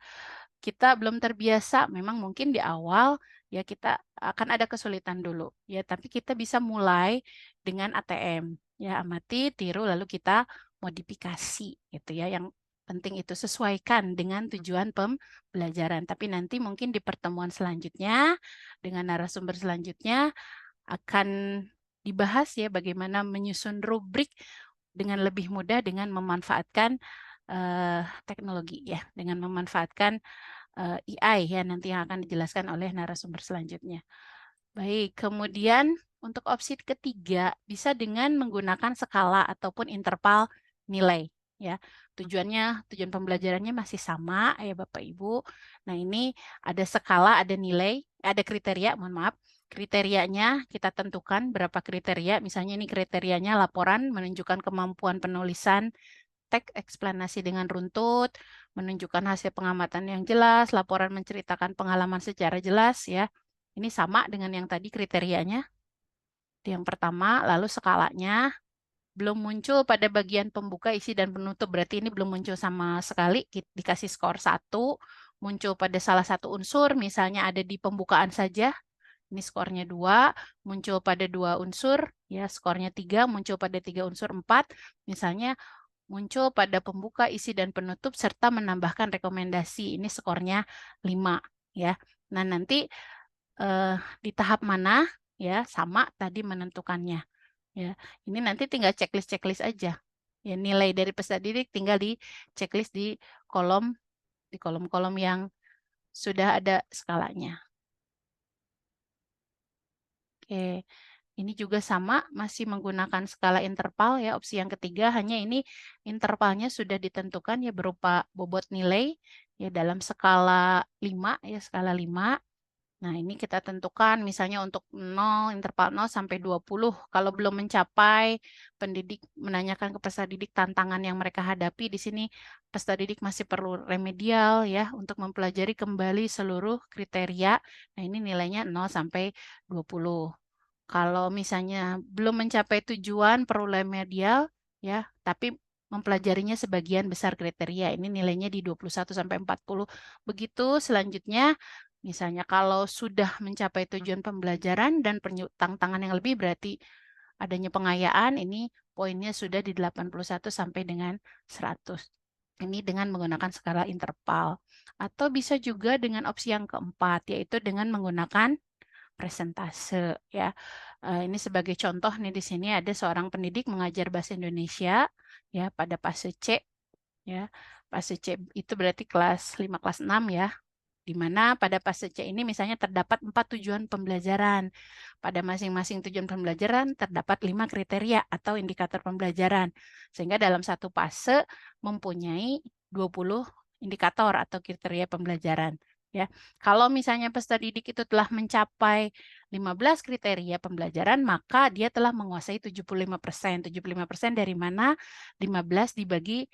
kita belum terbiasa, memang mungkin di awal ya kita akan ada kesulitan dulu. Ya, tapi kita bisa mulai dengan ATM. Ya, amati, tiru, lalu kita modifikasi gitu ya. Yang penting itu sesuaikan dengan tujuan pembelajaran. Tapi nanti mungkin di pertemuan selanjutnya dengan narasumber selanjutnya akan dibahas ya bagaimana menyusun rubrik dengan lebih mudah dengan memanfaatkan teknologi ya, dengan memanfaatkan AI ya nanti yang akan dijelaskan oleh narasumber selanjutnya. Baik, kemudian untuk opsi ketiga bisa dengan menggunakan skala ataupun interval nilai ya. tujuan pembelajarannya masih sama ya Bapak Ibu. Nah, ini ada skala, ada nilai, ada kriteria, mohon maaf. Kriterianya kita tentukan berapa kriteria. Misalnya ini kriterianya laporan menunjukkan kemampuan penulisan teks eksplanasi dengan runtut, menunjukkan hasil pengamatan yang jelas, laporan menceritakan pengalaman secara jelas ya. Ini sama dengan yang tadi kriterianya. Yang pertama, lalu skalanya belum muncul pada bagian pembuka, isi, dan penutup. Berarti ini belum muncul sama sekali, dikasih skor 1. Muncul pada salah satu unsur, misalnya ada di pembukaan saja, ini skornya 2. Muncul pada 2 unsur, ya skornya 3. Muncul pada 3 unsur 4. Misalnya muncul pada pembuka, isi, dan penutup, serta menambahkan rekomendasi. Ini skornya 5. Ya. Nah, nanti di tahap mana ya sama tadi menentukannya. Ya, ini nanti tinggal checklist aja. Ya, nilai dari peserta didik tinggal di checklist di kolom-kolom yang sudah ada skalanya. Oke, ini juga sama, masih menggunakan skala interval ya, opsi yang ketiga, hanya ini intervalnya sudah ditentukan ya berupa bobot nilai ya dalam skala 5 ya, skala 5. Nah, ini kita tentukan misalnya untuk 0, interval 0 sampai 20. Kalau belum mencapai, pendidik menanyakan ke peserta didik tantangan yang mereka hadapi. Di sini peserta didik masih perlu remedial ya untuk mempelajari kembali seluruh kriteria. Nah, ini nilainya 0 sampai 20. Kalau misalnya belum mencapai tujuan perlu remedial ya, tapi mempelajarinya sebagian besar kriteria. Ini nilainya di 21 sampai 40. Begitu selanjutnya. Misalnya kalau sudah mencapai tujuan pembelajaran dan tantangan yang lebih berarti adanya pengayaan, ini poinnya sudah di 81 sampai dengan 100. Ini dengan menggunakan skala interval. Atau bisa juga dengan opsi yang keempat, yaitu dengan menggunakan presentase. Ya. Ini sebagai contoh nih di sini ada seorang pendidik mengajar bahasa Indonesia ya pada fase C. Ya. Fase C itu berarti kelas 5, kelas 6 ya. Di mana pada fase C ini misalnya terdapat 4 tujuan pembelajaran. Pada masing-masing tujuan pembelajaran terdapat 5 kriteria atau indikator pembelajaran. Sehingga dalam satu fase mempunyai 20 indikator atau kriteria pembelajaran. Ya, kalau misalnya peserta didik itu telah mencapai 15 kriteria pembelajaran, maka dia telah menguasai 75%. 75% dari mana? 15 dibagi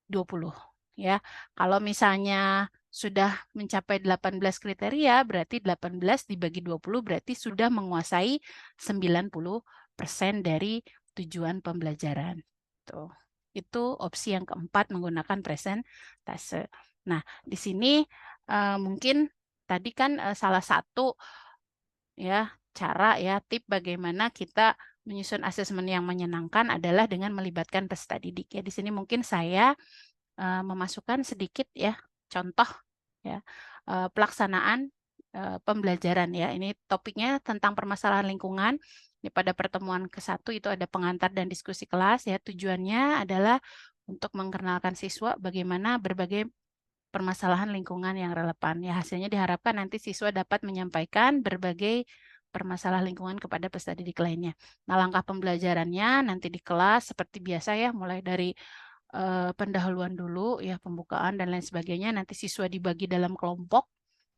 20. Ya, kalau misalnya sudah mencapai 18 kriteria, berarti 18 dibagi 20 berarti sudah menguasai 90% dari tujuan pembelajaran. Tuh. Itu opsi yang keempat menggunakan presentase. Nah, di sini mungkin tadi kan salah satu ya cara ya tip bagaimana kita menyusun asesmen yang menyenangkan adalah dengan melibatkan peserta didik. Ya, di sini mungkin saya memasukkan sedikit ya contoh ya pelaksanaan pembelajaran ya. Ini topiknya tentang permasalahan lingkungan. Ini pada pertemuan ke-1 itu ada pengantar dan diskusi kelas ya. Tujuannya adalah untuk mengenalkan siswa bagaimana berbagai permasalahan lingkungan yang relevan. Ya, hasilnya diharapkan nanti siswa dapat menyampaikan berbagai permasalahan lingkungan kepada peserta didik lainnya. Nah, langkah pembelajarannya nanti di kelas seperti biasa ya, mulai dari pendahuluan dulu ya, pembukaan dan lain sebagainya. Nanti siswa dibagi dalam kelompok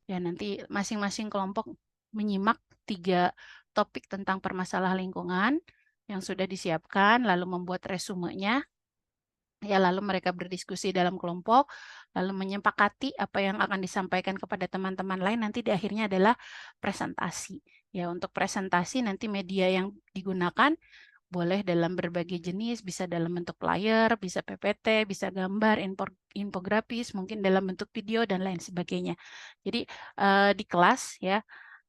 ya, nanti masing-masing kelompok menyimak 3 topik tentang permasalahan lingkungan yang sudah disiapkan, lalu membuat resumenya ya, lalu mereka berdiskusi dalam kelompok, lalu menyepakati apa yang akan disampaikan kepada teman-teman lain. Nanti di akhirnya adalah presentasi ya. Untuk presentasi nanti media yang digunakan boleh dalam berbagai jenis, bisa dalam bentuk flyer, bisa PPT, bisa gambar, infografis, mungkin dalam bentuk video dan lain sebagainya. Jadi di kelas ya,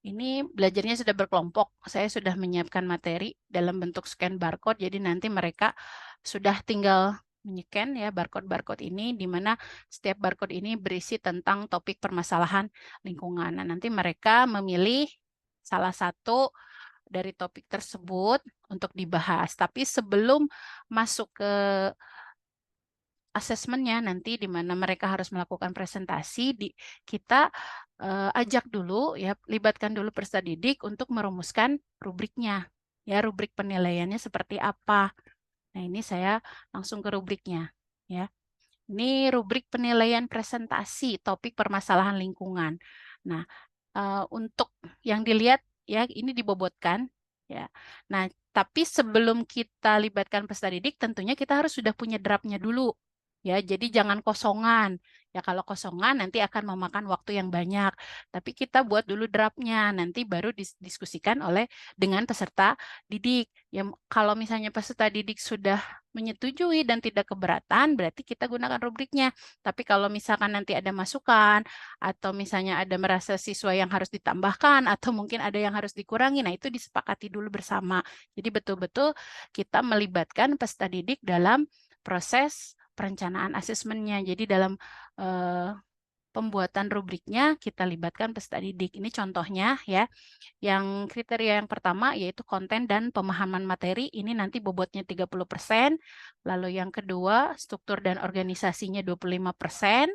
ini belajarnya sudah berkelompok. Saya sudah menyiapkan materi dalam bentuk scan barcode. Jadi nanti mereka sudah tinggal menycan ya barcode ini, di mana setiap barcode ini berisi tentang topik permasalahan lingkungan. Nah, nanti mereka memilih salah satu dari topik tersebut untuk dibahas. Tapi sebelum masuk ke asesmennya nanti di mana mereka harus melakukan presentasi, kita ajak dulu ya, libatkan dulu peserta didik untuk merumuskan rubriknya. Ya, rubrik penilaiannya seperti apa. Nah, ini saya langsung ke rubriknya ya. Ini rubrik penilaian presentasi topik permasalahan lingkungan. Nah, untuk yang dilihat ya ini dibobotkan ya. Nah, tapi sebelum kita libatkan peserta didik, tentunya kita harus sudah punya draftnya dulu. Ya, jadi jangan kosongan. Ya, kalau kosongan nanti akan memakan waktu yang banyak. Tapi kita buat dulu draftnya, nanti baru diskusikan dengan peserta didik. Ya, kalau misalnya peserta didik sudah menyetujui dan tidak keberatan, berarti kita gunakan rubriknya. Tapi kalau misalkan nanti ada masukan, atau misalnya ada merasa siswa yang harus ditambahkan, atau mungkin ada yang harus dikurangi, nah itu disepakati dulu bersama. Jadi betul-betul kita melibatkan peserta didik dalam proses perencanaan asesmennya. Jadi dalam pembuatan rubriknya kita libatkan peserta didik. Ini contohnya ya. Yang kriteria yang pertama yaitu konten dan pemahaman materi. Ini nanti bobotnya 30%. Lalu yang kedua struktur dan organisasinya 25%.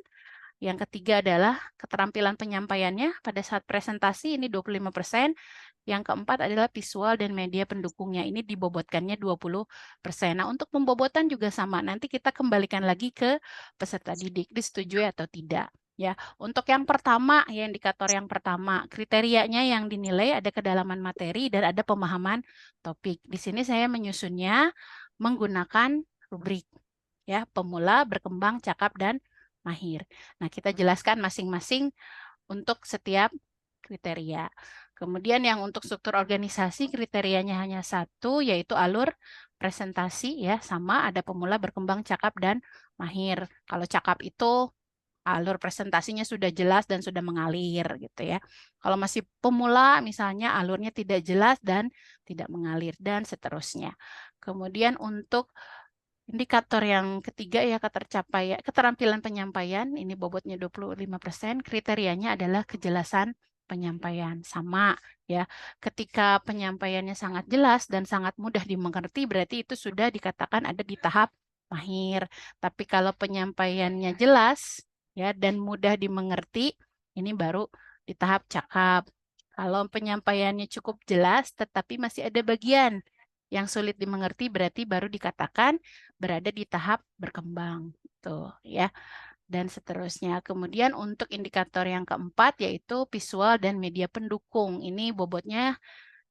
Yang ketiga adalah keterampilan penyampaiannya pada saat presentasi ini 25%. Yang keempat adalah visual dan media pendukungnya. Ini dibobotkannya 20%. Nah, untuk pembobotan juga sama. Nanti kita kembalikan lagi ke peserta didik, disetujui atau tidak. Ya, untuk yang pertama, ya indikator yang pertama, kriterianya yang dinilai ada kedalaman materi dan ada pemahaman topik. Di sini saya menyusunnya menggunakan rubrik. Ya, pemula, berkembang, cakap, dan mahir. Nah, kita jelaskan masing-masing untuk setiap kriteria. Kemudian yang untuk struktur organisasi kriterianya hanya satu, yaitu alur presentasi ya, sama ada pemula, berkembang, cakap, dan mahir. Kalau cakap itu alur presentasinya sudah jelas dan sudah mengalir gitu ya. Kalau masih pemula misalnya alurnya tidak jelas dan tidak mengalir dan seterusnya. Kemudian untuk indikator yang ketiga ya keterampilan penyampaian, ini bobotnya 25%, kriterianya adalah kejelasan penyampaian. Sama ya, ketika penyampaiannya sangat jelas dan sangat mudah dimengerti, berarti itu sudah dikatakan ada di tahap mahir. Tapi kalau penyampaiannya jelas ya dan mudah dimengerti, ini baru di tahap cakap. Kalau penyampaiannya cukup jelas tetapi masih ada bagian yang sulit dimengerti, berarti baru dikatakan berada di tahap berkembang. Tuh ya. Dan seterusnya. Kemudian untuk indikator yang keempat yaitu visual dan media pendukung. Ini bobotnya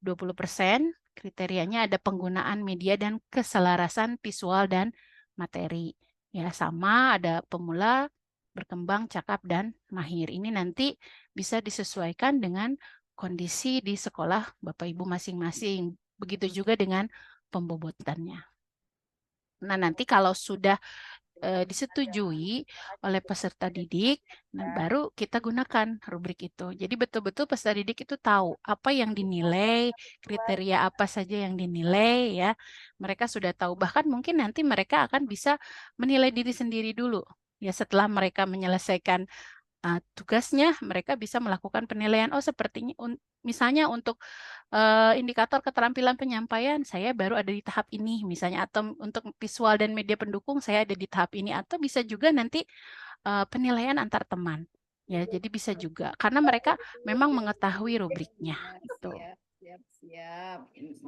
20%. Kriterianya ada penggunaan media dan keselarasan visual dan materi. Ya, sama ada pemula, berkembang, cakap, dan mahir. Ini nanti bisa disesuaikan dengan kondisi di sekolah Bapak Ibu masing-masing. Begitu juga dengan pembobotannya. Nah, nanti kalau sudah disetujui oleh peserta didik, nah baru kita gunakan rubrik itu. Jadi betul-betul peserta didik itu tahu apa yang dinilai, kriteria apa saja yang dinilai ya. Mereka sudah tahu, bahkan mungkin nanti mereka akan bisa menilai diri sendiri dulu. Ya setelah mereka menyelesaikan tugasnya, mereka bisa melakukan penilaian. Oh, sepertinya misalnya untuk indikator keterampilan penyampaian, saya baru ada di tahap ini, misalnya, atau untuk visual dan media pendukung, saya ada di tahap ini, atau bisa juga nanti penilaian antar teman. Ya, jadi bisa juga karena mereka memang mengetahui rubriknya. Itu.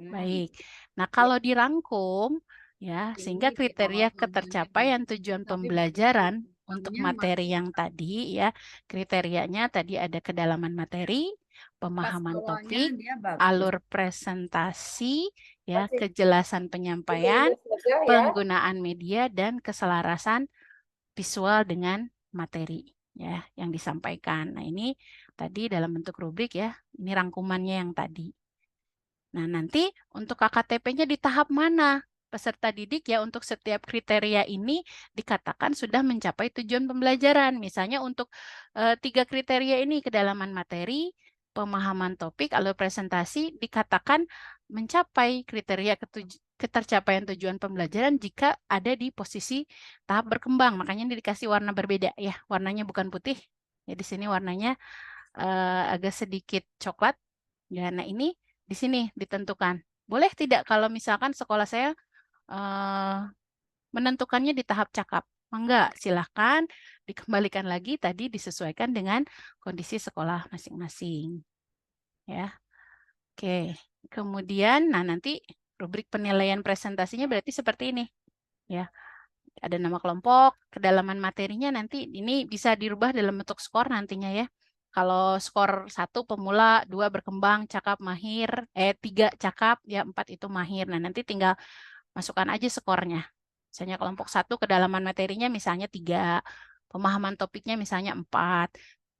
Baik. Nah, kalau dirangkum, ya, sehingga kriteria ketercapaian tujuan pembelajaran untuk materi yang tadi ya, kriterianya tadi ada kedalaman materi, pemahaman topik, alur presentasi, ya, kejelasan penyampaian, penggunaan media dan keselarasan visual dengan materi ya yang disampaikan. Nah, ini tadi dalam bentuk rubrik ya. Ini rangkumannya yang tadi. Nah, nanti untuk KKTP-nya di tahap mana? Peserta didik ya untuk setiap kriteria ini dikatakan sudah mencapai tujuan pembelajaran. Misalnya untuk 3 kriteria ini, kedalaman materi, pemahaman topik, alur presentasi, dikatakan mencapai kriteria ketercapaian tujuan pembelajaran jika ada di posisi tahap berkembang. Makanya ini dikasih warna berbeda ya. Warnanya bukan putih. Ya di sini warnanya agak sedikit coklat. Ya, nah ini di sini ditentukan. Boleh tidak kalau misalkan sekolah saya menentukannya di tahap cakap? Enggak, silahkan dikembalikan lagi tadi disesuaikan dengan kondisi sekolah masing-masing. Ya, oke. Kemudian, nah nanti rubrik penilaian presentasinya berarti seperti ini. Ya, ada nama kelompok, kedalaman materinya nanti ini bisa dirubah dalam bentuk skor nantinya ya. Kalau skor 1 pemula, 2 berkembang, cakap, mahir, 3 cakap, ya 4 itu mahir. Nah, nanti tinggal masukkan aja skornya. Misalnya kelompok 1 kedalaman materinya misalnya 3, pemahaman topiknya misalnya 4,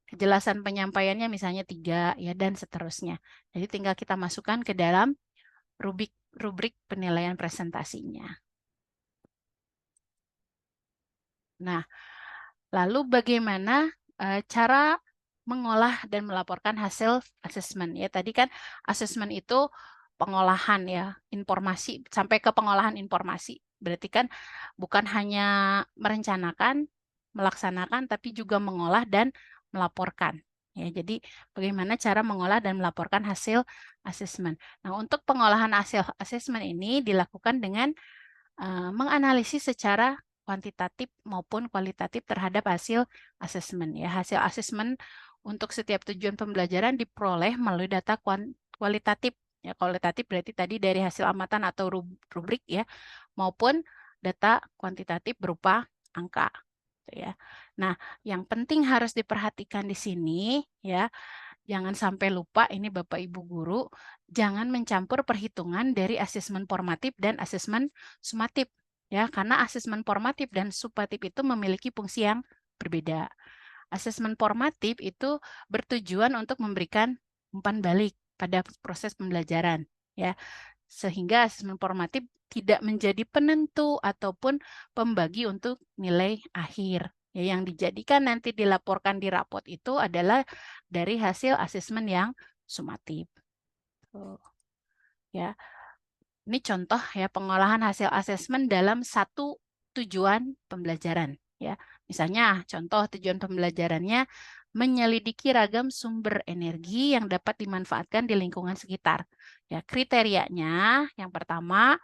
kejelasan penyampaiannya misalnya 3, ya dan seterusnya. Jadi tinggal kita masukkan ke dalam rubrik penilaian presentasinya. Nah, lalu bagaimana cara mengolah dan melaporkan hasil asesmen? Ya, tadi kan asesmen itu pengolahan ya, informasi sampai ke pengolahan informasi. Berarti kan bukan hanya merencanakan, melaksanakan, tapi juga mengolah dan melaporkan. Ya, jadi bagaimana cara mengolah dan melaporkan hasil asesmen. Nah, untuk pengolahan hasil asesmen ini dilakukan dengan menganalisis secara kuantitatif maupun kualitatif terhadap hasil asesmen. Ya, hasil asesmen untuk setiap tujuan pembelajaran diperoleh melalui data kualitatif. Ya, kualitatif berarti tadi dari hasil amatan atau rubrik ya, maupun data kuantitatif berupa angka. Ya. Nah, yang penting harus diperhatikan di sini ya, jangan sampai lupa ini Bapak Ibu guru, jangan mencampur perhitungan dari asesmen formatif dan asesmen sumatif. Ya, karena asesmen formatif dan sumatif itu memiliki fungsi yang berbeda. Asesmen formatif itu bertujuan untuk memberikan umpan balik pada proses pembelajaran, ya. Sehingga asesmen formatif tidak menjadi penentu ataupun pembagi untuk nilai akhir. Ya, yang dijadikan nanti dilaporkan di rapot itu adalah dari hasil asesmen yang sumatif. Ya. Ini contoh ya pengolahan hasil asesmen dalam satu tujuan pembelajaran. Ya, misalnya contoh tujuan pembelajarannya menyelidiki ragam sumber energi yang dapat dimanfaatkan di lingkungan sekitar. Ya, kriterianya yang pertama,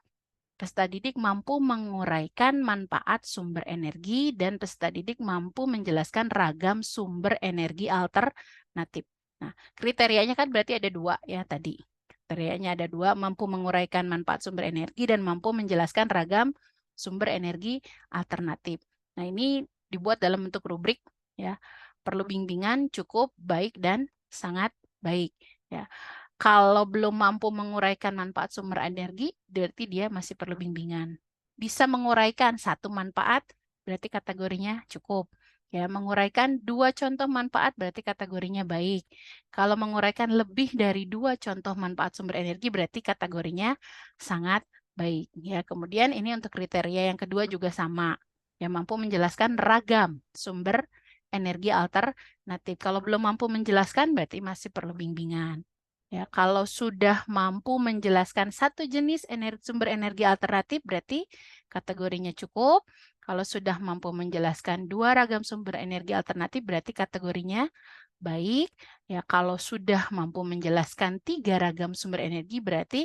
peserta didik mampu menguraikan manfaat sumber energi dan peserta didik mampu menjelaskan ragam sumber energi alternatif. Nah, kriterianya kan berarti ada 2 ya tadi. Kriterianya ada 2, mampu menguraikan manfaat sumber energi dan mampu menjelaskan ragam sumber energi alternatif. Nah, ini dibuat dalam bentuk rubrik ya. Perlu bimbingan, cukup, baik dan sangat baik ya. Kalau belum mampu menguraikan manfaat sumber energi, berarti dia masih perlu bimbingan. Bisa menguraikan 1 manfaat, berarti kategorinya cukup. Ya, menguraikan 2 contoh manfaat berarti kategorinya baik. Kalau menguraikan lebih dari 2 contoh manfaat sumber energi berarti kategorinya sangat baik. Ya, kemudian ini untuk kriteria yang kedua juga sama. Yang mampu menjelaskan ragam sumber energi alternatif. Kalau belum mampu menjelaskan berarti masih perlu bimbingan. Ya, kalau sudah mampu menjelaskan 1 jenis sumber energi alternatif berarti kategorinya cukup. Kalau sudah mampu menjelaskan 2 ragam sumber energi alternatif berarti kategorinya baik. Ya, kalau sudah mampu menjelaskan 3 ragam sumber energi berarti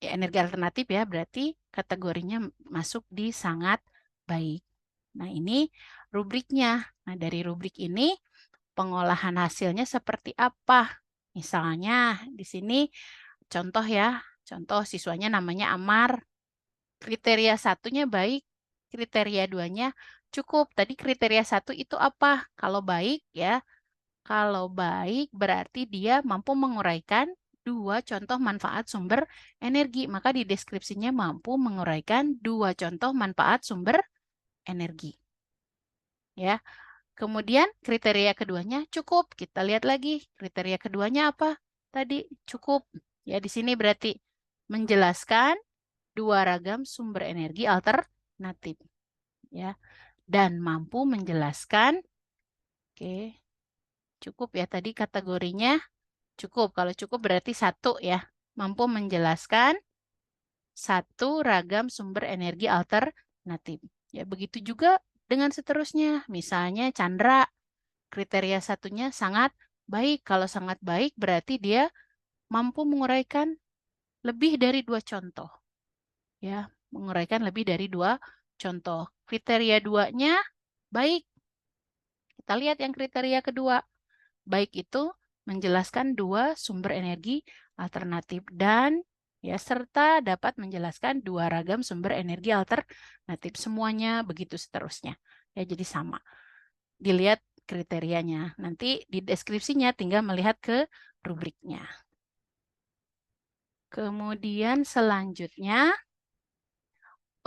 ya, energi alternatif ya, berarti kategorinya masuk di sangat baik. Nah, ini rubriknya. Nah, dari rubrik ini pengolahan hasilnya seperti apa? Misalnya di sini contoh ya, contoh siswanya namanya Amar. Kriteria 1-nya baik, kriteria 2-nya cukup. Tadi kriteria 1 itu apa? Kalau baik ya, kalau baik berarti dia mampu menguraikan 2 contoh manfaat sumber energi. Maka di deskripsinya mampu menguraikan 2 contoh manfaat sumber energi. Ya. Kemudian kriteria keduanya cukup. Kita lihat lagi kriteria keduanya apa? Tadi cukup. Ya, di sini berarti menjelaskan 2 ragam sumber energi alternatif. Ya. Dan mampu menjelaskan, oke, cukup ya tadi kategorinya cukup. Kalau cukup berarti 1 ya. Mampu menjelaskan 1 ragam sumber energi alternatif. Ya, begitu juga dengan seterusnya. Misalnya Chandra, kriteria 1-nya sangat baik. Kalau sangat baik berarti dia mampu menguraikan lebih dari 2 contoh. Ya, menguraikan lebih dari 2 contoh. Kriteria 2-nya baik. Kita lihat yang kriteria kedua. Baik itu menjelaskan 2 sumber energi alternatif dan ya, serta dapat menjelaskan dua ragam sumber energi alternatif. Semuanya begitu seterusnya. Ya, jadi sama. Dilihat kriterianya. Nanti di deskripsinya tinggal melihat ke rubriknya. Kemudian selanjutnya,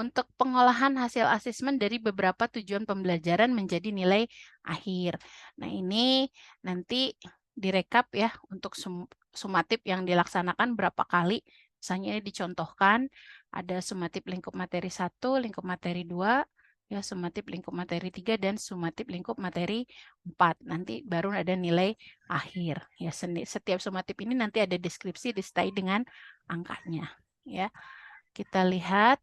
untuk pengolahan hasil asesmen dari beberapa tujuan pembelajaran menjadi nilai akhir. Nah, ini nanti direkap ya untuk sumatif yang dilaksanakan berapa kali. Misalnya ini dicontohkan, ada sumatif lingkup materi 1, lingkup materi 2, ya, sumatif lingkup materi 3, dan sumatif lingkup materi 4. Nanti baru ada nilai akhir. Ya, setiap sumatif ini nanti ada deskripsi disertai dengan angkanya. Ya, kita lihat.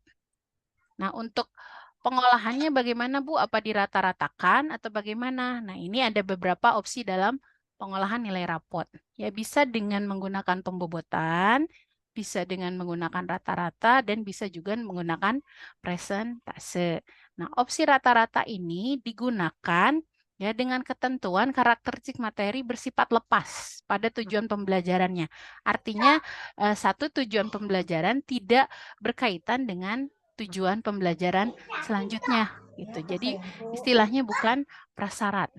Nah, untuk pengolahannya bagaimana, Bu? Apa dirata-ratakan atau bagaimana? Nah, ini ada beberapa opsi dalam pengolahan nilai rapot. Ya, bisa dengan menggunakan pembobotan, bisa dengan menggunakan rata-rata, dan bisa juga menggunakan presentase. Nah, opsi rata-rata ini digunakan ya dengan ketentuan karakteristik materi bersifat lepas pada tujuan pembelajarannya. Artinya, satu tujuan pembelajaran tidak berkaitan dengan tujuan pembelajaran selanjutnya gitu. Jadi istilahnya bukan prasyarat.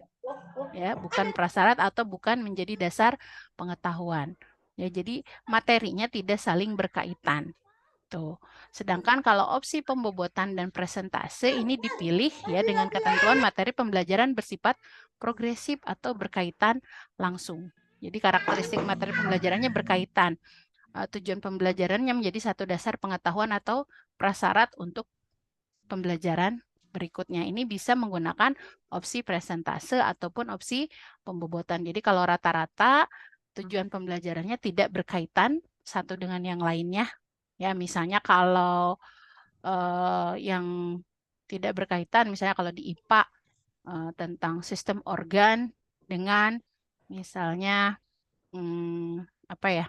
Ya, bukan prasyarat atau bukan menjadi dasar pengetahuan. Ya, jadi materinya tidak saling berkaitan. Tuh. Sedangkan kalau opsi pembobotan dan presentase ini dipilih ya dengan ketentuan materi pembelajaran bersifat progresif atau berkaitan langsung. Jadi karakteristik materi pembelajarannya berkaitan. Tujuan pembelajarannya menjadi satu dasar pengetahuan atau prasyarat untuk pembelajaran berikutnya. Ini bisa menggunakan opsi presentase ataupun opsi pembobotan. Jadi kalau rata-rata tujuan pembelajarannya tidak berkaitan satu dengan yang lainnya. Ya, misalnya kalau yang tidak berkaitan, misalnya kalau di IPA tentang sistem organ dengan misalnya apa ya?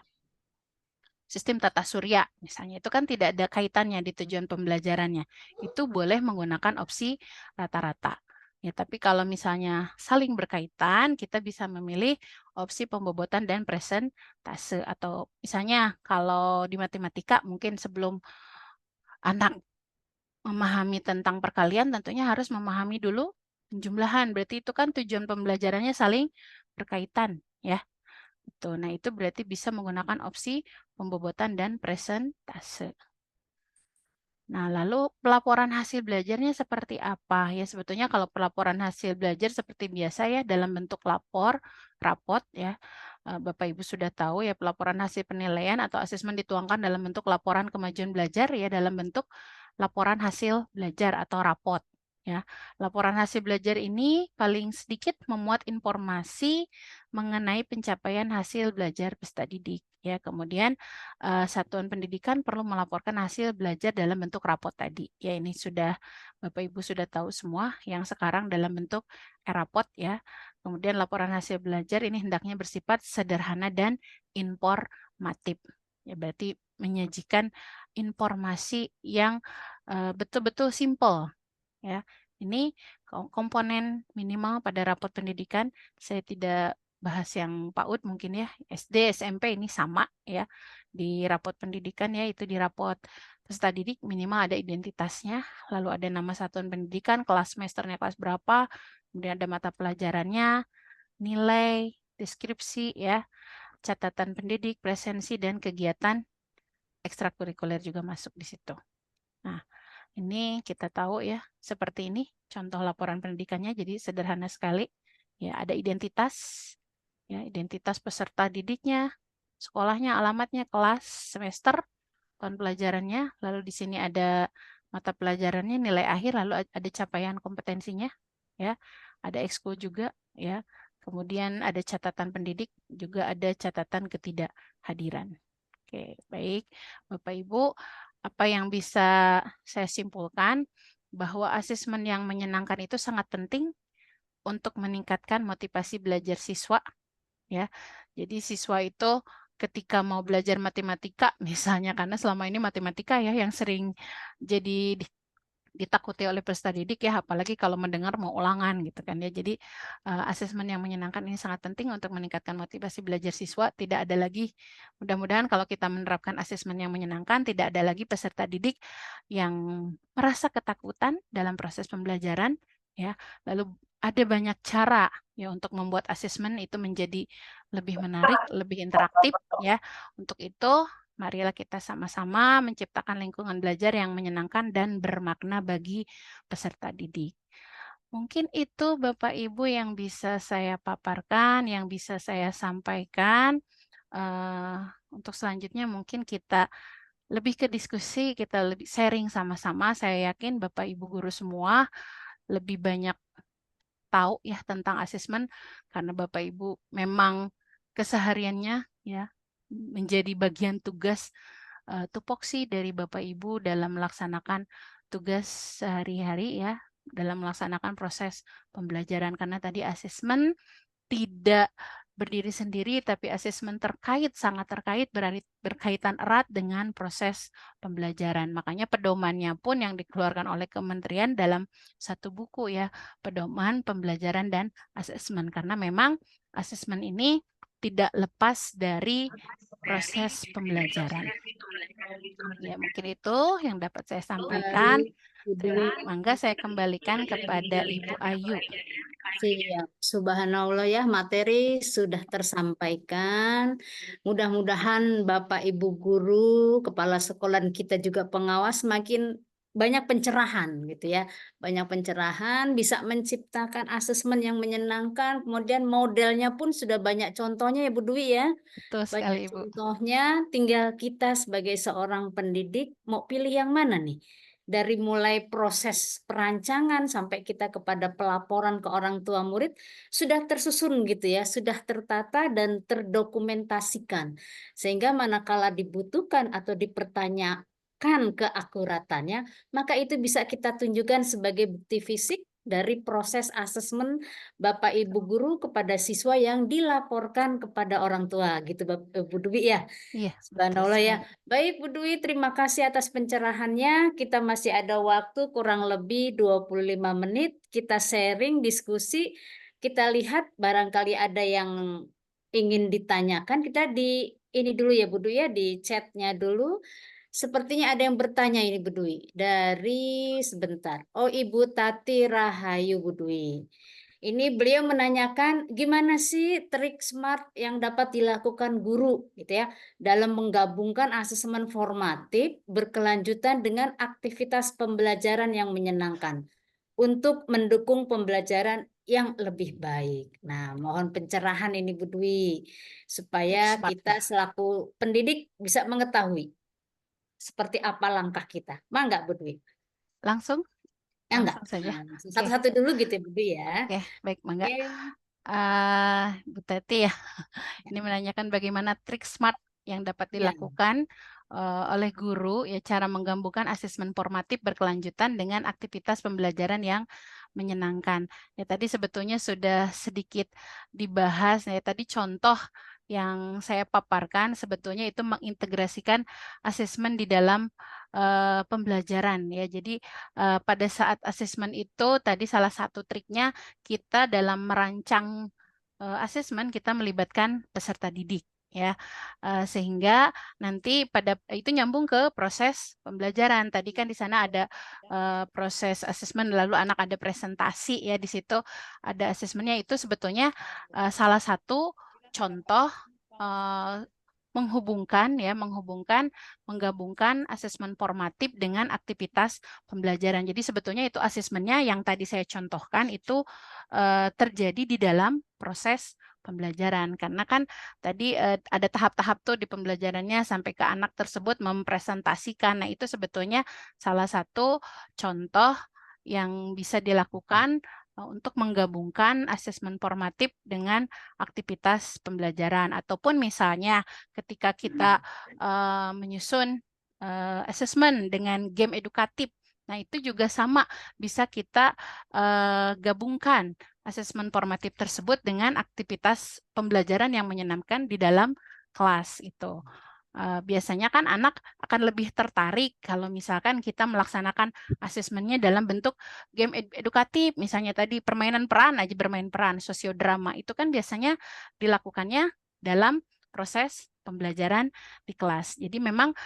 Sistem tata surya misalnya, itu kan tidak ada kaitannya di tujuan pembelajarannya. Itu boleh menggunakan opsi rata-rata. Ya, tapi kalau misalnya saling berkaitan, kita bisa memilih opsi pembobotan dan presentase. Atau misalnya kalau di matematika mungkin sebelum anak memahami tentang perkalian, tentunya harus memahami dulu penjumlahan. Berarti itu kan tujuan pembelajarannya saling berkaitan, ya. Nah, itu berarti bisa menggunakan opsi pembobotan dan presentase. Nah, lalu pelaporan hasil belajarnya seperti apa? Ya, sebetulnya kalau pelaporan hasil belajar seperti biasa ya, dalam bentuk rapot ya. Bapak Ibu sudah tahu ya, pelaporan hasil penilaian atau asesmen dituangkan dalam bentuk laporan kemajuan belajar ya, dalam bentuk laporan hasil belajar atau rapot. Ya, laporan hasil belajar ini paling sedikit memuat informasi mengenai pencapaian hasil belajar peserta didik. Ya, kemudian satuan pendidikan perlu melaporkan hasil belajar dalam bentuk rapot tadi. Ya, ini sudah Bapak Ibu sudah tahu semua yang sekarang dalam bentuk e-rapot ya. Kemudian laporan hasil belajar ini hendaknya bersifat sederhana dan informatif. Ya, berarti menyajikan informasi yang betul-betul simple. Ya, ini komponen minimal pada rapot pendidikan. Saya tidak bahas yang PAUD mungkin ya, SD, SMP ini sama ya. Di rapot pendidikan ya, itu di rapot peserta didik minimal ada identitasnya, lalu ada nama satuan pendidikan, kelas semesternya kelas berapa, kemudian ada mata pelajarannya, nilai, deskripsi ya, catatan pendidik, presensi, dan kegiatan ekstrakurikuler juga masuk di situ. Nah, ini kita tahu ya, seperti ini contoh laporan pendidikannya, jadi sederhana sekali. Ya, ada identitas, ya, identitas peserta didiknya, sekolahnya, alamatnya, kelas, semester, tahun pelajarannya, lalu di sini ada mata pelajarannya, nilai akhir, lalu ada capaian kompetensinya, ya, ada ekskul juga, ya, kemudian ada catatan pendidik, juga ada catatan ketidakhadiran. Oke, baik, Bapak Ibu, apa yang bisa saya simpulkan bahwa asesmen yang menyenangkan itu sangat penting untuk meningkatkan motivasi belajar siswa ya. Jadi siswa itu ketika mau belajar matematika misalnya, karena selama ini matematika ya yang sering jadi ditakuti oleh peserta didik ya, apalagi kalau mendengar mau ulangan gitu kan ya. Jadi asesmen yang menyenangkan ini sangat penting untuk meningkatkan motivasi belajar siswa. Tidak ada lagi, mudah-mudahan kalau kita menerapkan asesmen yang menyenangkan, tidak ada lagi peserta didik yang merasa ketakutan dalam proses pembelajaran ya. Lalu ada banyak cara ya untuk membuat asesmen itu menjadi lebih menarik, lebih interaktif ya. Untuk itu marilah kita sama-sama menciptakan lingkungan belajar yang menyenangkan dan bermakna bagi peserta didik. Mungkin itu Bapak Ibu yang bisa saya paparkan, yang bisa saya sampaikan. Untuk selanjutnya mungkin kita lebih ke diskusi, kita lebih sharing sama-sama. Saya yakin Bapak Ibu guru semua lebih banyak tahu ya tentang asesmen karena Bapak Ibu memang kesehariannya ya menjadi bagian tugas tupoksi dari Bapak Ibu dalam melaksanakan tugas sehari-hari ya, dalam melaksanakan proses pembelajaran karena tadi asesmen tidak berdiri sendiri, tapi asesmen sangat terkait, berkaitan erat dengan proses pembelajaran. Makanya pedomannya pun yang dikeluarkan oleh kementerian dalam satu buku ya, pedoman pembelajaran dan asesmen. Karena memang asesmen ini tidak lepas dari proses pembelajaran. Ya, mungkin itu yang dapat saya sampaikan. Mangga saya kembalikan kepada Ibu Ayu. Siap. Subhanallah ya, materi sudah tersampaikan. Mudah-mudahan Bapak Ibu guru, kepala sekolah dan kita juga pengawas makin banyak pencerahan gitu ya. Banyak pencerahan, bisa menciptakan asesmen yang menyenangkan. Kemudian modelnya pun sudah banyak contohnya ya Bu Dwi ya. Betul sekali Banyak Ibu. contohnya, tinggal kita sebagai seorang pendidik mau pilih yang mana nih? Dari mulai proses perancangan sampai kita kepada pelaporan ke orang tua murid sudah tersusun gitu ya, sudah tertata dan terdokumentasikan. Sehingga manakala dibutuhkan atau dipertanyakan keakuratannya, maka itu bisa kita tunjukkan sebagai bukti fisik dari proses asesmen Bapak Ibu guru kepada siswa yang dilaporkan kepada orang tua gitu Bu Dwi ya. Iya, Subhanallah ya. Baik Bu Dwi, terima kasih atas pencerahannya. Kita masih ada waktu kurang lebih 25 menit. Kita sharing, diskusi. Kita lihat barangkali ada yang ingin ditanyakan. Kita di ini dulu ya Bu Dwi ya, di chatnya dulu. Sepertinya ada yang bertanya ini Bu Dwi. Dari sebentar. Oh Ibu Tati Rahayu Bu Dwi. Ini beliau menanyakan gimana sih trik smart yang dapat dilakukan guru gitu ya dalam menggabungkan asesmen formatif berkelanjutan dengan aktivitas pembelajaran yang menyenangkan untuk mendukung pembelajaran yang lebih baik. Nah, mohon pencerahan ini Bu Dwi supaya kita selaku pendidik bisa mengetahui seperti apa langkah kita. Mangga Bu Dwi? Langsung? Ya enggak? Langsung saja. Satu-satu dulu gitu ya Bu Dwi ya. Oke, baik, Mangga. Oke. Bu Tati ya, ini menanyakan bagaimana trik smart yang dapat dilakukan oleh guru ya cara menggabungkan asesmen formatif berkelanjutan dengan aktivitas pembelajaran yang menyenangkan. Ya tadi sebetulnya sudah sedikit dibahas ya tadi contoh yang saya paparkan sebetulnya itu mengintegrasikan asesmen di dalam pembelajaran ya. Jadi pada saat asesmen itu tadi salah satu triknya kita dalam merancang asesmen kita melibatkan peserta didik ya sehingga nanti pada itu nyambung ke proses pembelajaran. Tadi kan di sana ada proses asesmen lalu anak ada presentasi ya di situ ada asesmennya itu sebetulnya salah satu contoh menggabungkan asesmen formatif dengan aktivitas pembelajaran. Jadi sebetulnya itu asesmennya yang tadi saya contohkan itu terjadi di dalam proses pembelajaran. Karena kan tadi ada tahap-tahap tuh di pembelajarannya sampai ke anak tersebut mempresentasikan. Nah itu sebetulnya salah satu contoh yang bisa dilakukan untuk menggabungkan asesmen formatif dengan aktivitas pembelajaran ataupun misalnya ketika kita menyusun asesmen dengan game edukatif. Nah, itu juga sama bisa kita gabungkan asesmen formatif tersebut dengan aktivitas pembelajaran yang menyenangkan di dalam kelas itu. Biasanya kan anak akan lebih tertarik kalau misalkan kita melaksanakan asesmennya dalam bentuk game edukatif, misalnya tadi permainan peran aja, bermain peran, sosiodrama, itu kan biasanya dilakukannya dalam proses pembelajaran di kelas. Jadi memang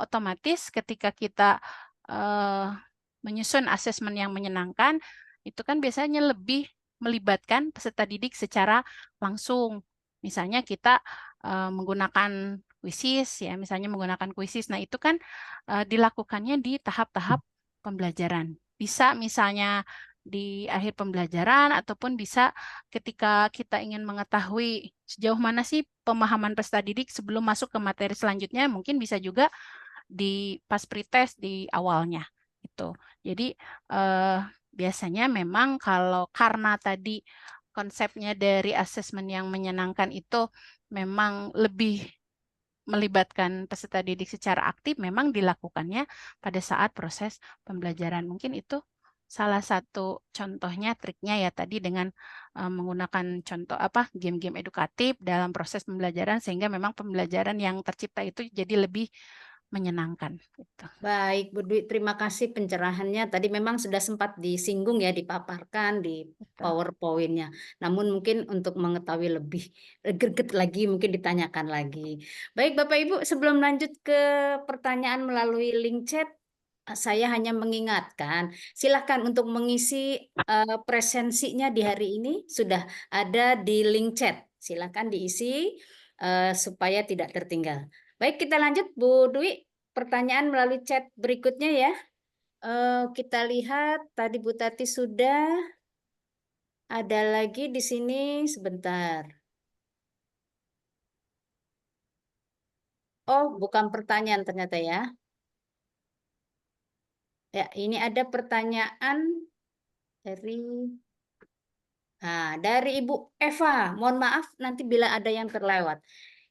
otomatis ketika kita menyusun asesmen yang menyenangkan, itu kan biasanya lebih melibatkan peserta didik secara langsung. Misalnya kita menggunakan kuisis, ya, misalnya menggunakan kuisis. Nah, itu kan dilakukannya di tahap-tahap pembelajaran. Bisa misalnya di akhir pembelajaran ataupun bisa ketika kita ingin mengetahui sejauh mana sih pemahaman peserta didik sebelum masuk ke materi selanjutnya, mungkin bisa juga di pas pretest di awalnya itu. Jadi biasanya memang kalau karena tadi konsepnya dari asesmen yang menyenangkan itu memang lebih melibatkan peserta didik secara aktif, memang dilakukannya pada saat proses pembelajaran. Mungkin itu salah satu contohnya, triknya ya tadi dengan menggunakan contoh game-game edukatif dalam proses pembelajaran sehingga memang pembelajaran yang tercipta itu jadi lebih menyenangkan. Gitu. Baik, Bu Dwi, terima kasih pencerahannya. Tadi memang sudah sempat disinggung ya, dipaparkan di PowerPoint-nya. Namun mungkin untuk mengetahui lebih greget lagi, mungkin ditanyakan lagi. Baik, Bapak Ibu, sebelum lanjut ke pertanyaan melalui link chat, saya hanya mengingatkan, silakan untuk mengisi presensinya di hari ini sudah ada di link chat. Silakan diisi supaya tidak tertinggal. Baik, kita lanjut, Bu Dwi. Pertanyaan melalui chat berikutnya ya. Kita lihat tadi Bu Tati sudah ada lagi di sini sebentar. Oh, bukan pertanyaan ternyata ya. Ya, ini ada pertanyaan dari Ibu Eva. Mohon maaf nanti bila ada yang terlewat.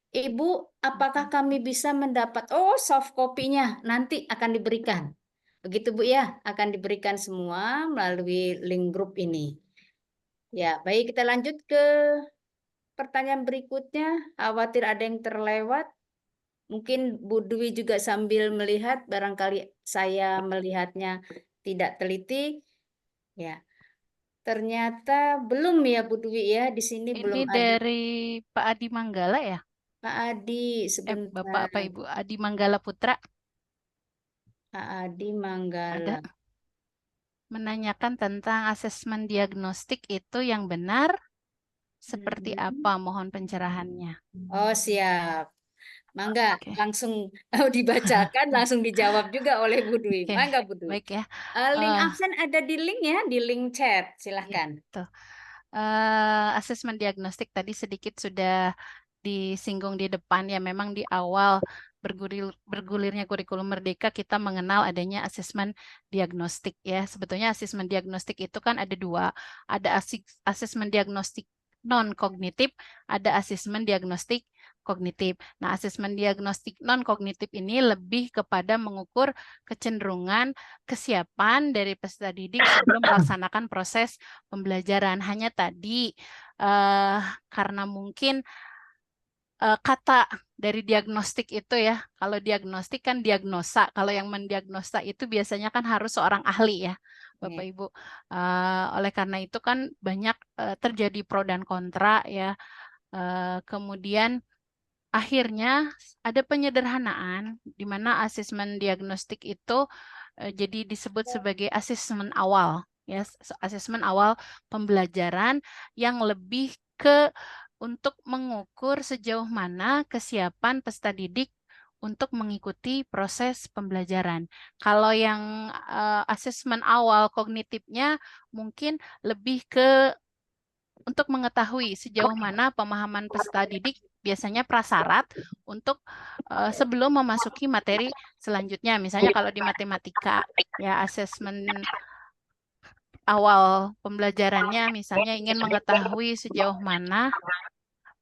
Ibu, apakah kami bisa mendapat soft copy-nya nanti akan diberikan. Begitu Bu ya, akan diberikan semua melalui link grup ini. Ya, baik, kita lanjut ke pertanyaan berikutnya. Khawatir ada yang terlewat. Mungkin Bu Dwi juga sambil melihat, barangkali saya melihatnya tidak teliti. Ya, ternyata belum ya Bu Dwi ya, di sini Ini belum ada. dari Pak Adi Manggala ya? Pak Adi, sebentar. Bapak apa Ibu? Adi Manggala Putra. Pak Adi Manggala. Ada menanyakan tentang asesmen diagnostik itu yang benar seperti apa? Mohon pencerahannya. Oh, siap. Mangga, Oke. langsung dibacakan, langsung dijawab juga oleh Bu Dwi. Oke, Mangga Bu Dwi. baik ya. Link absen ada di link ya, di link chat. Silahkan. Tuh. Asesmen diagnostik tadi sedikit sudah disinggung di depan ya, memang di awal bergulirnya kurikulum Merdeka kita mengenal adanya asesmen diagnostik ya. Sebetulnya asesmen diagnostik itu kan ada dua, ada asesmen diagnostik non kognitif, ada asesmen diagnostik kognitif. Nah, asesmen diagnostik non kognitif ini lebih kepada mengukur kecenderungan kesiapan dari peserta didik sebelum melaksanakan proses pembelajaran. Hanya tadi karena mungkin kata dari diagnostik itu ya, kalau diagnostik kan diagnosa, kalau yang mendiagnosa itu biasanya kan harus seorang ahli ya, Bapak Ibu. Oleh karena itu kan banyak terjadi pro dan kontra ya. Kemudian akhirnya ada penyederhanaan di mana asesmen diagnostik itu jadi disebut sebagai asesmen awal ya, asesmen awal pembelajaran yang lebih ke untuk mengukur sejauh mana kesiapan peserta didik untuk mengikuti proses pembelajaran. Kalau yang asesmen awal kognitifnya mungkin lebih ke untuk mengetahui sejauh mana pemahaman peserta didik biasanya prasyarat untuk sebelum memasuki materi selanjutnya. Misalnya kalau di matematika, ya asesmen awal pembelajarannya misalnya ingin mengetahui sejauh mana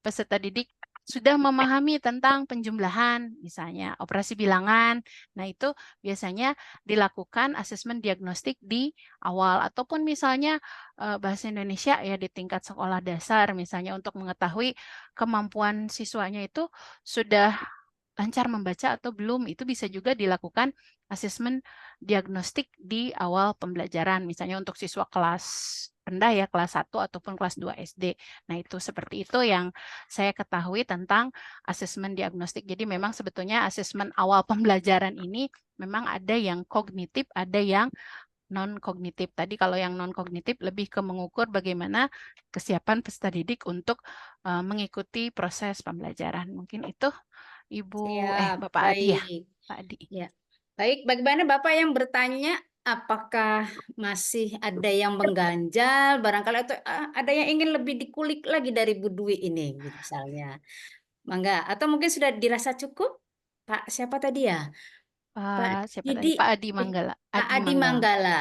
peserta didik sudah memahami tentang penjumlahan, misalnya operasi bilangan. Nah, itu biasanya dilakukan asesmen diagnostik di awal. Ataupun misalnya bahasa Indonesia ya di tingkat sekolah dasar, misalnya untuk mengetahui kemampuan siswanya itu sudah lancar membaca atau belum. Itu bisa juga dilakukan asesmen diagnostik di awal pembelajaran, misalnya untuk siswa kelas rendah ya, kelas 1 ataupun kelas 2 SD. Nah, itu seperti itu yang saya ketahui tentang asesmen diagnostik. Jadi memang sebetulnya asesmen awal pembelajaran ini memang ada yang kognitif, ada yang non-kognitif. Tadi kalau yang non-kognitif lebih ke mengukur bagaimana kesiapan peserta didik untuk mengikuti proses pembelajaran. Mungkin itu Siap, Bapak Adi ya. baik. Pak Adi. Ya. Baik, bagaimana Bapak yang bertanya, apakah masih ada yang mengganjal barangkali atau ada yang ingin lebih dikulik lagi dari Bu Dwi ini misalnya. Mangga, atau mungkin sudah dirasa cukup? Pak siapa tadi ya? Pak Siapa tadi? Didi, Pak Adi Manggala. Pak Adi Adi Manggala. Manggala.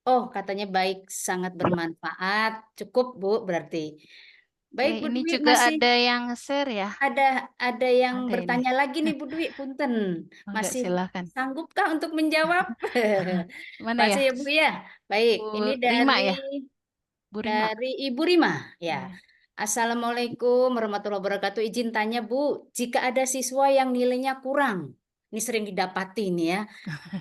Oh, katanya baik, sangat bermanfaat. Cukup, Bu, berarti. Baik, Bu Ini Dwi, juga masih ada yang share ya. ada yang Ada ini. bertanya lagi nih, Bu Dwi, punten. Enggak, Masih silakan. sanggupkah untuk menjawab? Mana ya? Masih ya, Bu ya? Baik, Bu ini Rima dari ya? Bu Rima. Ibu Rima, ya. Iya. Assalamualaikum warahmatullahi wabarakatuh. Izin tanya, Bu, jika ada siswa yang nilainya kurang, ini sering didapati nih ya,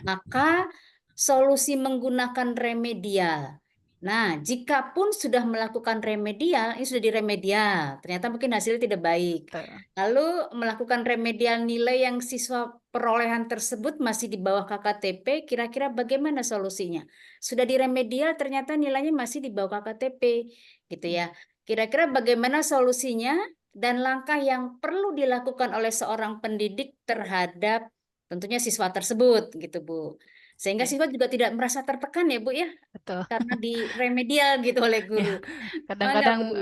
maka solusi menggunakan remedial. Nah, jika pun sudah melakukan remedial, ini sudah diremedial, ternyata mungkin hasilnya tidak baik. Betul. Lalu melakukan remedial nilai yang siswa perolehan tersebut masih di bawah KKTP, kira-kira bagaimana solusinya? Sudah diremedial, ternyata nilainya masih di bawah KKTP, gitu ya. Kira-kira bagaimana solusinya dan langkah yang perlu dilakukan oleh seorang pendidik terhadap tentunya siswa tersebut gitu Bu. Sehingga Oke, siswa juga tidak merasa tertekan ya Bu ya, betul. karena di remedial gitu oleh Ya, guru. Mangga kadang-kadang Bu.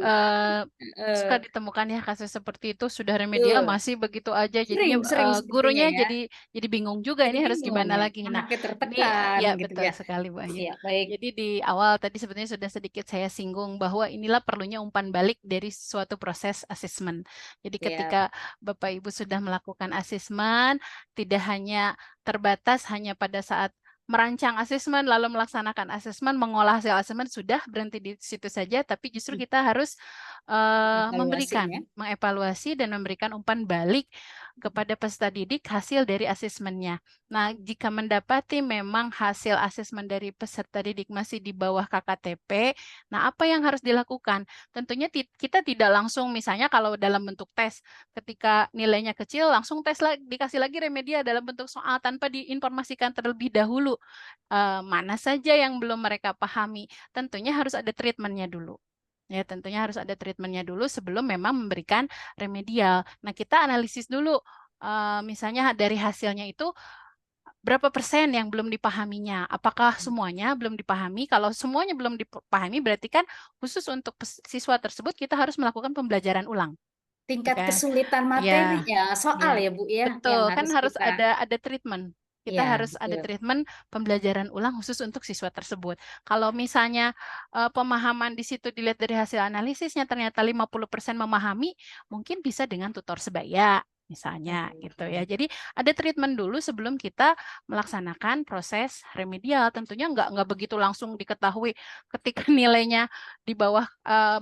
suka Eh, ditemukan ya kasus seperti itu, sudah remedial betul. masih begitu aja, Sering jadinya sering sepertinya gurunya ya. jadi bingung juga Jadi ini harus bingung gimana ya, lagi. Nah, anaknya ini tertekan ya gitu betul ya. sekali Bu Ayu. Iya, baik. Jadi di awal tadi sebenarnya sudah sedikit saya singgung bahwa inilah perlunya umpan balik dari suatu proses asesmen. Jadi Siap. ketika Bapak Ibu sudah melakukan asesmen, tidak hanya terbatas hanya pada saat merancang asesmen lalu melaksanakan asesmen, mengolah hasil asesmen sudah berhenti di situ saja, tapi justru kita harus Evaluasi ya. mengevaluasi dan memberikan umpan balik kepada peserta didik hasil dari asesmennya. Nah, jika mendapati memang hasil asesmen dari peserta didik masih di bawah KKTP, nah apa yang harus dilakukan? Tentunya kita tidak langsung, misalnya kalau dalam bentuk tes, ketika nilainya kecil langsung tes lagi, dikasih lagi remedial dalam bentuk soal tanpa diinformasikan terlebih dahulu mana saja yang belum mereka pahami. Tentunya harus ada treatmentnya dulu. Ya, tentunya harus ada treatmentnya dulu sebelum memang memberikan remedial. Nah, kita analisis dulu, misalnya dari hasilnya itu berapa persen yang belum dipahaminya? Apakah semuanya belum dipahami? Kalau semuanya belum dipahami, berarti kan khusus untuk siswa tersebut kita harus melakukan pembelajaran ulang. Tingkat Oke. kesulitan Ya, materinya, soal ya Bu ya, yang betul. Kan harus harus kita. ada treatment. Kita Ya, harus ada betul. treatment pembelajaran ulang khusus untuk siswa tersebut. Kalau misalnya pemahaman di situ dilihat dari hasil analisisnya ternyata 50% memahami, mungkin bisa dengan tutor sebaya misalnya gitu ya. Jadi ada treatment dulu sebelum kita melaksanakan proses remedial. Tentunya nggak begitu langsung diketahui ketika nilainya di bawah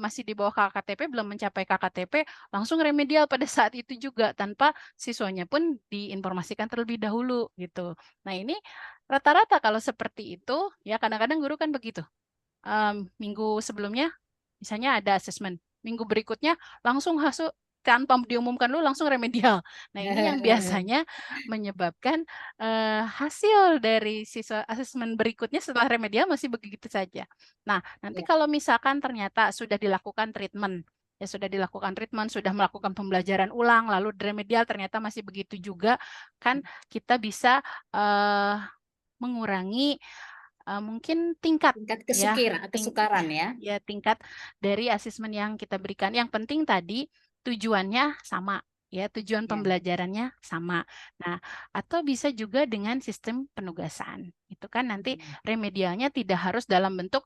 masih di bawah KKTP, belum mencapai KKTP, langsung remedial pada saat itu juga tanpa siswanya pun diinformasikan terlebih dahulu gitu. Nah, ini rata-rata kalau seperti itu ya kadang-kadang guru kan begitu. Minggu sebelumnya misalnya ada asesmen, minggu berikutnya langsung hasil tanpa diumumkan dulu langsung remedial. Nah, ini yang biasanya menyebabkan hasil dari siswa asesmen berikutnya setelah remedial masih begitu saja. Nah, nanti Ya. kalau misalkan ternyata sudah dilakukan treatment, ya sudah dilakukan treatment, sudah melakukan pembelajaran ulang, lalu remedial ternyata masih begitu juga, kan kita bisa mengurangi mungkin tingkat ya, kesukaran ya. ya tingkat dari asesmen yang kita berikan. Yang penting tadi tujuannya sama, ya tujuan Ya. pembelajarannya sama. Nah, atau bisa juga dengan sistem penugasan. Itu kan nanti remedialnya tidak harus dalam bentuk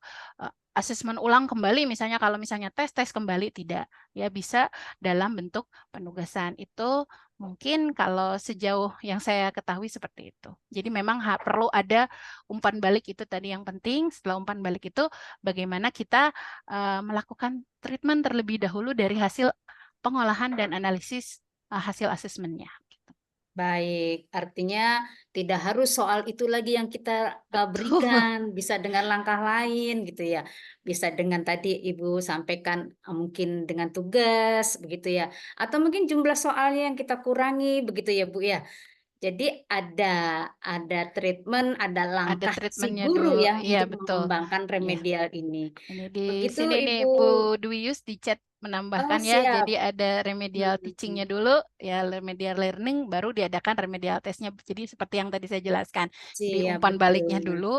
asesmen ulang kembali, misalnya kalau misalnya tes kembali tidak, ya bisa dalam bentuk penugasan. Itu mungkin kalau sejauh yang saya ketahui seperti itu. Jadi memang perlu ada umpan balik itu tadi yang penting. Setelah umpan balik itu bagaimana kita melakukan treatment terlebih dahulu dari hasil pengolahan dan analisis hasil asesmennya. Baik, artinya tidak harus soal itu lagi yang kita Betul. berikan, bisa dengan langkah lain gitu ya. Bisa dengan tadi Ibu sampaikan mungkin dengan tugas begitu ya. Atau mungkin jumlah soalnya yang kita kurangi begitu ya Bu ya. Jadi ada treatment, ada Ada langkah si treatmentnya guru dulu. ya Iya, untuk betul. mengembangkan Iya. remedial ini. Ini di Begitu sini nih Ibu. Bu Dwi Yus di chat Oh, menambahkan ya. siap. Jadi ada remedial teachingnya dulu, ya remedial learning, baru diadakan remedial testnya. Jadi seperti yang tadi saya jelaskan. Jadi Siap, umpan baliknya betul. dulu,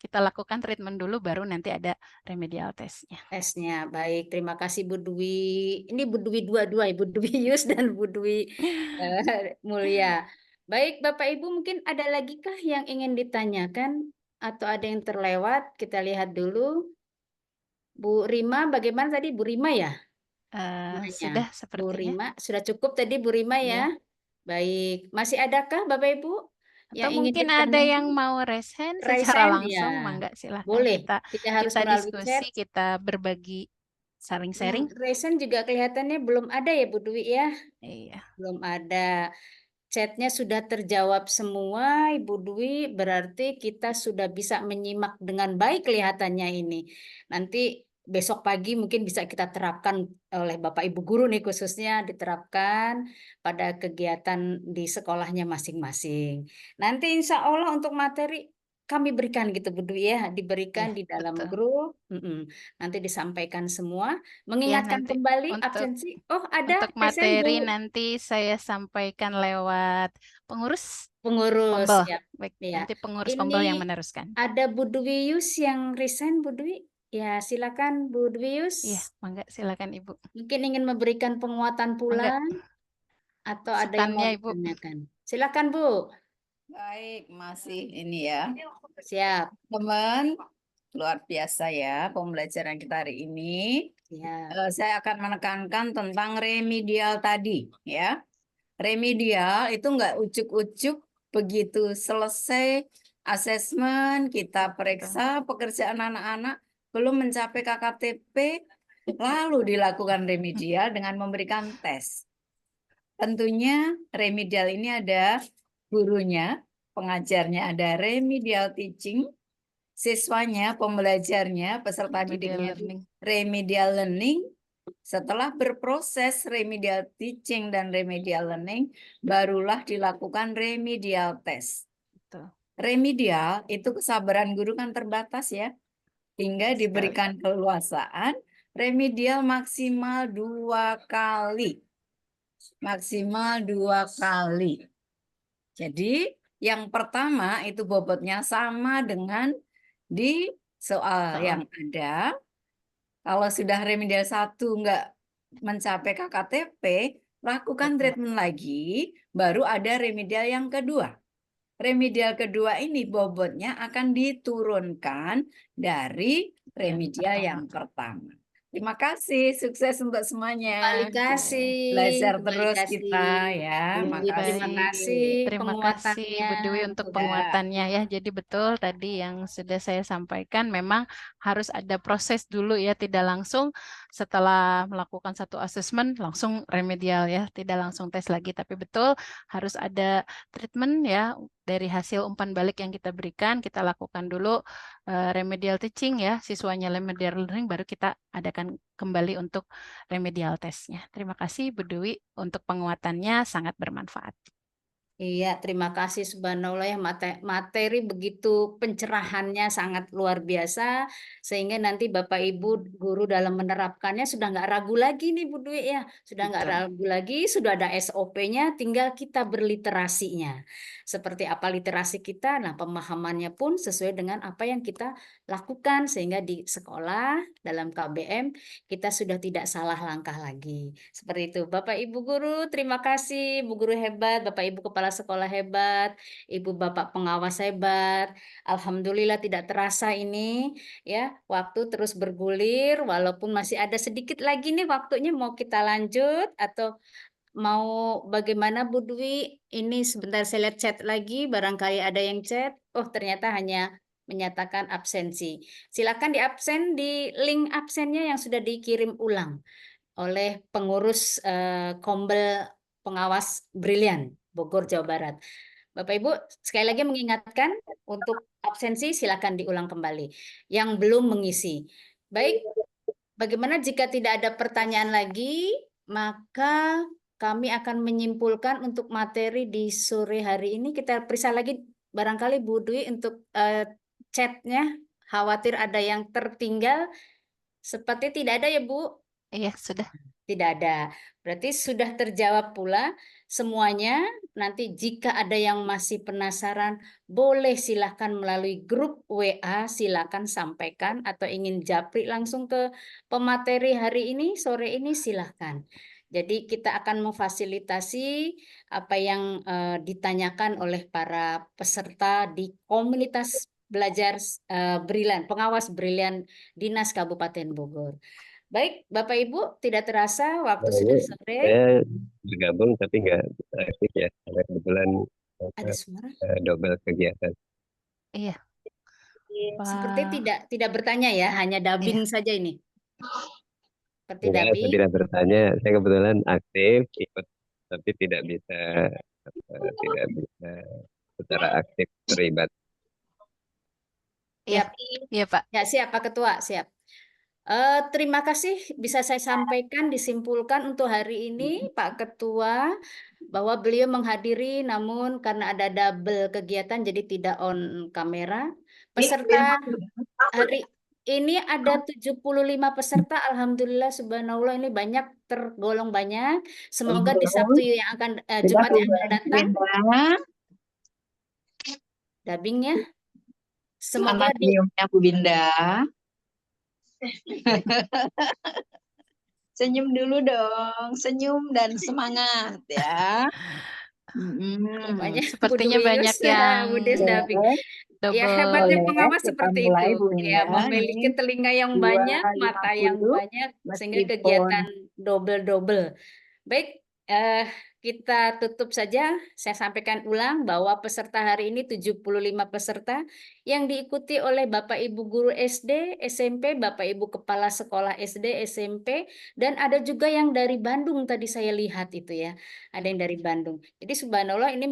kita lakukan treatment dulu, baru nanti ada remedial testnya. Tesnya. Baik, terima kasih Bu Dwi. Ini Bu Dwi dua-dua, Ibu Dwi Yus dan Bu Dwi Mulia. Baik, Bapak Ibu mungkin ada lagi kah yang ingin ditanyakan atau ada yang terlewat? Kita lihat dulu. Bu Rima, bagaimana tadi Bu Rima ya? Nanya. Sudah Bu sepertinya. Rima, sudah cukup tadi Bu Rima ya? Iya. Baik, masih adakah Bapak Ibu Atau yang ingin mungkin ada ditanyakan? yang mau resen secara Raisen langsung, ya, mangga silahkan boleh. kita Tidak harus kita melalui chat. diskusi, kita berbagi saling sharing. Raisen juga kelihatannya belum ada ya Bu Dwi ya? Iya. Belum ada. Chatnya sudah terjawab semua, Ibu Dwi, berarti kita sudah bisa menyimak dengan baik kelihatannya ini. Nanti besok pagi mungkin bisa kita terapkan oleh Bapak Ibu guru nih khususnya diterapkan pada kegiatan di sekolahnya masing-masing. Nanti insya Allah untuk materi kami berikan gitu Bu Dwi ya, diberikan Iya, di dalam betul. grup. Nanti disampaikan semua, Ya, mengingatkan nanti kembali untuk absensi. Oh ada untuk Resen materi Bu. nanti saya sampaikan lewat pengurus Pengurus Pombel. ya. Baik, Ya. nanti pengurus Ini Pombel yang meneruskan. ada Bu Dwi Yus yang resign Bu Dwi. Ya, silakan Bu Dwi Iya, Yus. mangga silakan Ibu. Mungkin ingin memberikan penguatan Mangga pula atau ada yang mau masukannya Ibu. ditanyakan. Silakan Bu. Baik, masih ini ya. Siap. Teman, luar biasa ya pembelajaran kita hari ini. Ya. Saya akan menekankan tentang remedial tadi ya. Remedial itu nggak ujuk-ujuk begitu selesai asesmen, kita periksa pekerjaan anak-anak, belum mencapai KKTP, lalu dilakukan remedial dengan memberikan tes. Tentunya remedial ini ada gurunya, pengajarnya ada remedial teaching, siswanya, pembelajarnya, peserta didiknya itu remedial learning. Setelah berproses remedial teaching dan remedial learning, barulah dilakukan remedial test. Betul. Remedial itu kesabaran guru kan terbatas ya, hingga diberikan keleluasaan remedial maksimal 2 kali. Maksimal 2 kali. Jadi yang pertama itu bobotnya sama dengan di soal yang ada. Kalau sudah remedial 1 enggak mencapai KKTP, lakukan treatment lagi, baru ada remedial yang kedua. Remedial kedua ini bobotnya akan diturunkan dari remedial yang pertama. Terima kasih, sukses untuk semuanya. Kembali kasih. Belajar Kembali terus kasih. kita ya. Bu Dwi, terima Baik. kasih Terima kasih penguatannya. Bu Dwi untuk Sudah. penguatannya ya. Jadi betul tadi yang sudah saya sampaikan, memang harus ada proses dulu ya, tidak langsung setelah melakukan satu asesmen langsung remedial ya, tidak langsung tes lagi, tapi betul harus ada treatment ya dari hasil umpan balik yang kita berikan, kita lakukan dulu remedial teaching ya, siswanya remedial learning, baru kita adakan kembali untuk remedial testnya. Terima kasih Bu Dwi untuk penguatannya, sangat bermanfaat. Iya, terima kasih subhanallah ya materi begitu pencerahannya sangat luar biasa sehingga nanti Bapak Ibu guru dalam menerapkannya sudah nggak ragu lagi nih Bu Dwi ya, sudah nggak Betul. ragu lagi, sudah ada SOP-nya, tinggal kita berliterasinya. Seperti apa literasi kita, nah pemahamannya pun sesuai dengan apa yang kita lakukan sehingga di sekolah dalam KBM kita sudah tidak salah langkah lagi. Seperti itu. Bapak Ibu guru, terima kasih Bu guru hebat, Bapak Ibu kepala sekolah hebat, Ibu Bapak pengawas hebat. Alhamdulillah tidak terasa ini ya, waktu terus bergulir walaupun masih ada sedikit lagi nih waktunya mau kita lanjut atau mau bagaimana Bu Dwi? Ini sebentar saya lihat chat lagi, barangkali ada yang chat. Oh, ternyata hanya menyatakan absensi. Silakan di absen di link absennya yang sudah dikirim ulang oleh pengurus Kombel pengawas Brilian. Bogor, Jawa Barat. Bapak Ibu, sekali lagi mengingatkan untuk absensi silakan diulang kembali. Yang belum mengisi. Baik, bagaimana jika tidak ada pertanyaan lagi, maka kami akan menyimpulkan untuk materi di sore hari ini. Kita periksa lagi barangkali Bu Dwi untuk chatnya. Khawatir ada yang tertinggal. Seperti tidak ada ya Bu? Iya, sudah. Tidak ada. Berarti sudah terjawab pula semuanya. Nanti jika ada yang masih penasaran, boleh silahkan melalui grup WA, silahkan sampaikan atau ingin japri langsung ke pemateri hari ini, sore ini silahkan. Jadi kita akan memfasilitasi apa yang ditanyakan oleh para peserta di komunitas belajar brilian, pengawas brilian Dinas Kabupaten Bogor. Baik, Bapak Ibu, tidak terasa waktu sudah sore. Saya bergabung tapi nggak aktif ya, karena kebetulan Ada suara. double kegiatan. Iya. Seperti tidak bertanya ya, hanya dubbing saja ini. Seperti Enggak, saya dubbing. tidak bertanya. Saya kebetulan aktif ikut, tapi tidak bisa secara aktif terlibat. Iya, iya Pak. Ya, siap Pak Ketua, siap. Terima kasih bisa saya sampaikan disimpulkan untuk hari ini Pak Ketua bahwa beliau menghadiri namun karena ada double kegiatan jadi tidak on kamera. Peserta hari ini ada 75 peserta, alhamdulillah subhanallah ini banyak, tergolong banyak. Semoga di Sabtu yang akan Jumat yang akan datang dubbingnya. Semoga di Bu Binda. Senyum dulu dong, senyum dan semangat ya. Sepertinya banyak yang dubbing. Ya hebatnya pengawas seperti itu, ya memiliki telinga yang banyak, mata yang banyak, sehingga kegiatan double-double. Baik, kita tutup saja. Saya sampaikan ulang bahwa peserta hari ini 75 peserta yang diikuti oleh Bapak Ibu guru SD, SMP, Bapak Ibu kepala sekolah SD, SMP, dan ada juga yang dari Bandung tadi saya lihat itu ya. Ada yang dari Bandung. Jadi subhanallah ini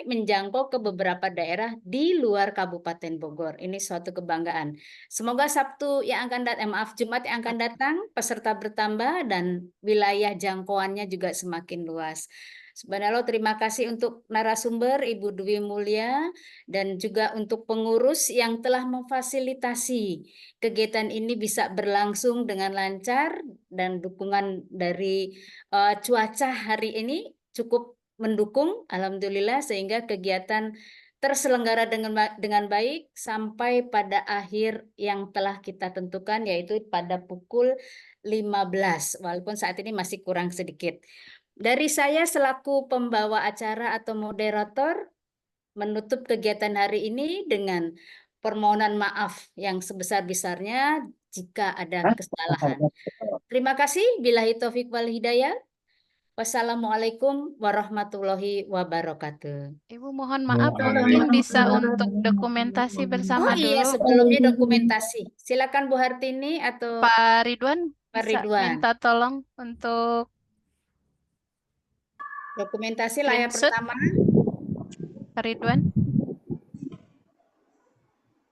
menjangkau ke beberapa daerah di luar Kabupaten Bogor. Ini suatu kebanggaan. Semoga Sabtu yang akan datang, Jumat yang akan datang peserta bertambah dan wilayah jangkauannya juga semakin luas. Subhanallah, terima kasih untuk narasumber Ibu Dwi Mulya dan juga untuk pengurus yang telah memfasilitasi kegiatan ini bisa berlangsung dengan lancar dan dukungan dari cuaca hari ini cukup mendukung, alhamdulillah, sehingga kegiatan terselenggara dengan baik sampai pada akhir yang telah kita tentukan yaitu pada pukul 15, walaupun saat ini masih kurang sedikit. Dari saya selaku pembawa acara atau moderator menutup kegiatan hari ini dengan permohonan maaf yang sebesar-besarnya jika ada kesalahan. Terima kasih. Billahi taufiq wal hidayah. Wassalamualaikum warahmatullahi wabarakatuh. Ibu mohon maaf, mungkin bisa untuk dokumentasi bersama Oh iya, dulu. sebelumnya dokumentasi. Silakan Bu Hartini atau Pak Ridwan Pak bisa Ridwan. minta tolong untuk Dokumentasi layar screenshot. pertama. Pak Ridwan.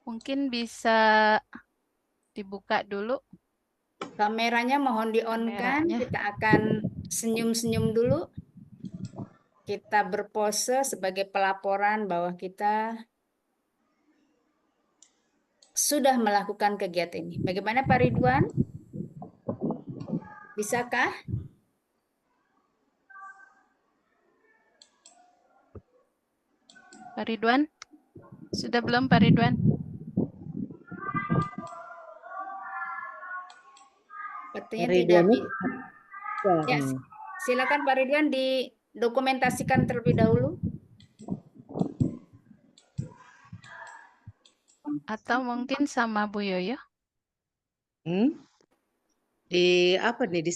Mungkin bisa dibuka dulu. Kameranya mohon di-on-kan. Kameranya. Kita akan senyum-senyum dulu. Kita berpose sebagai pelaporan bahwa kita sudah melakukan kegiatan ini. Bagaimana Pak Ridwan? Bisakah? Pak Ridwan? Sudah belum Pak Ridwan? Sepertinya tidak bisa. Ya, silakan Pak Ridwan didokumentasikan terlebih dahulu. Atau mungkin sama Bu Yoyo? Di apa nih di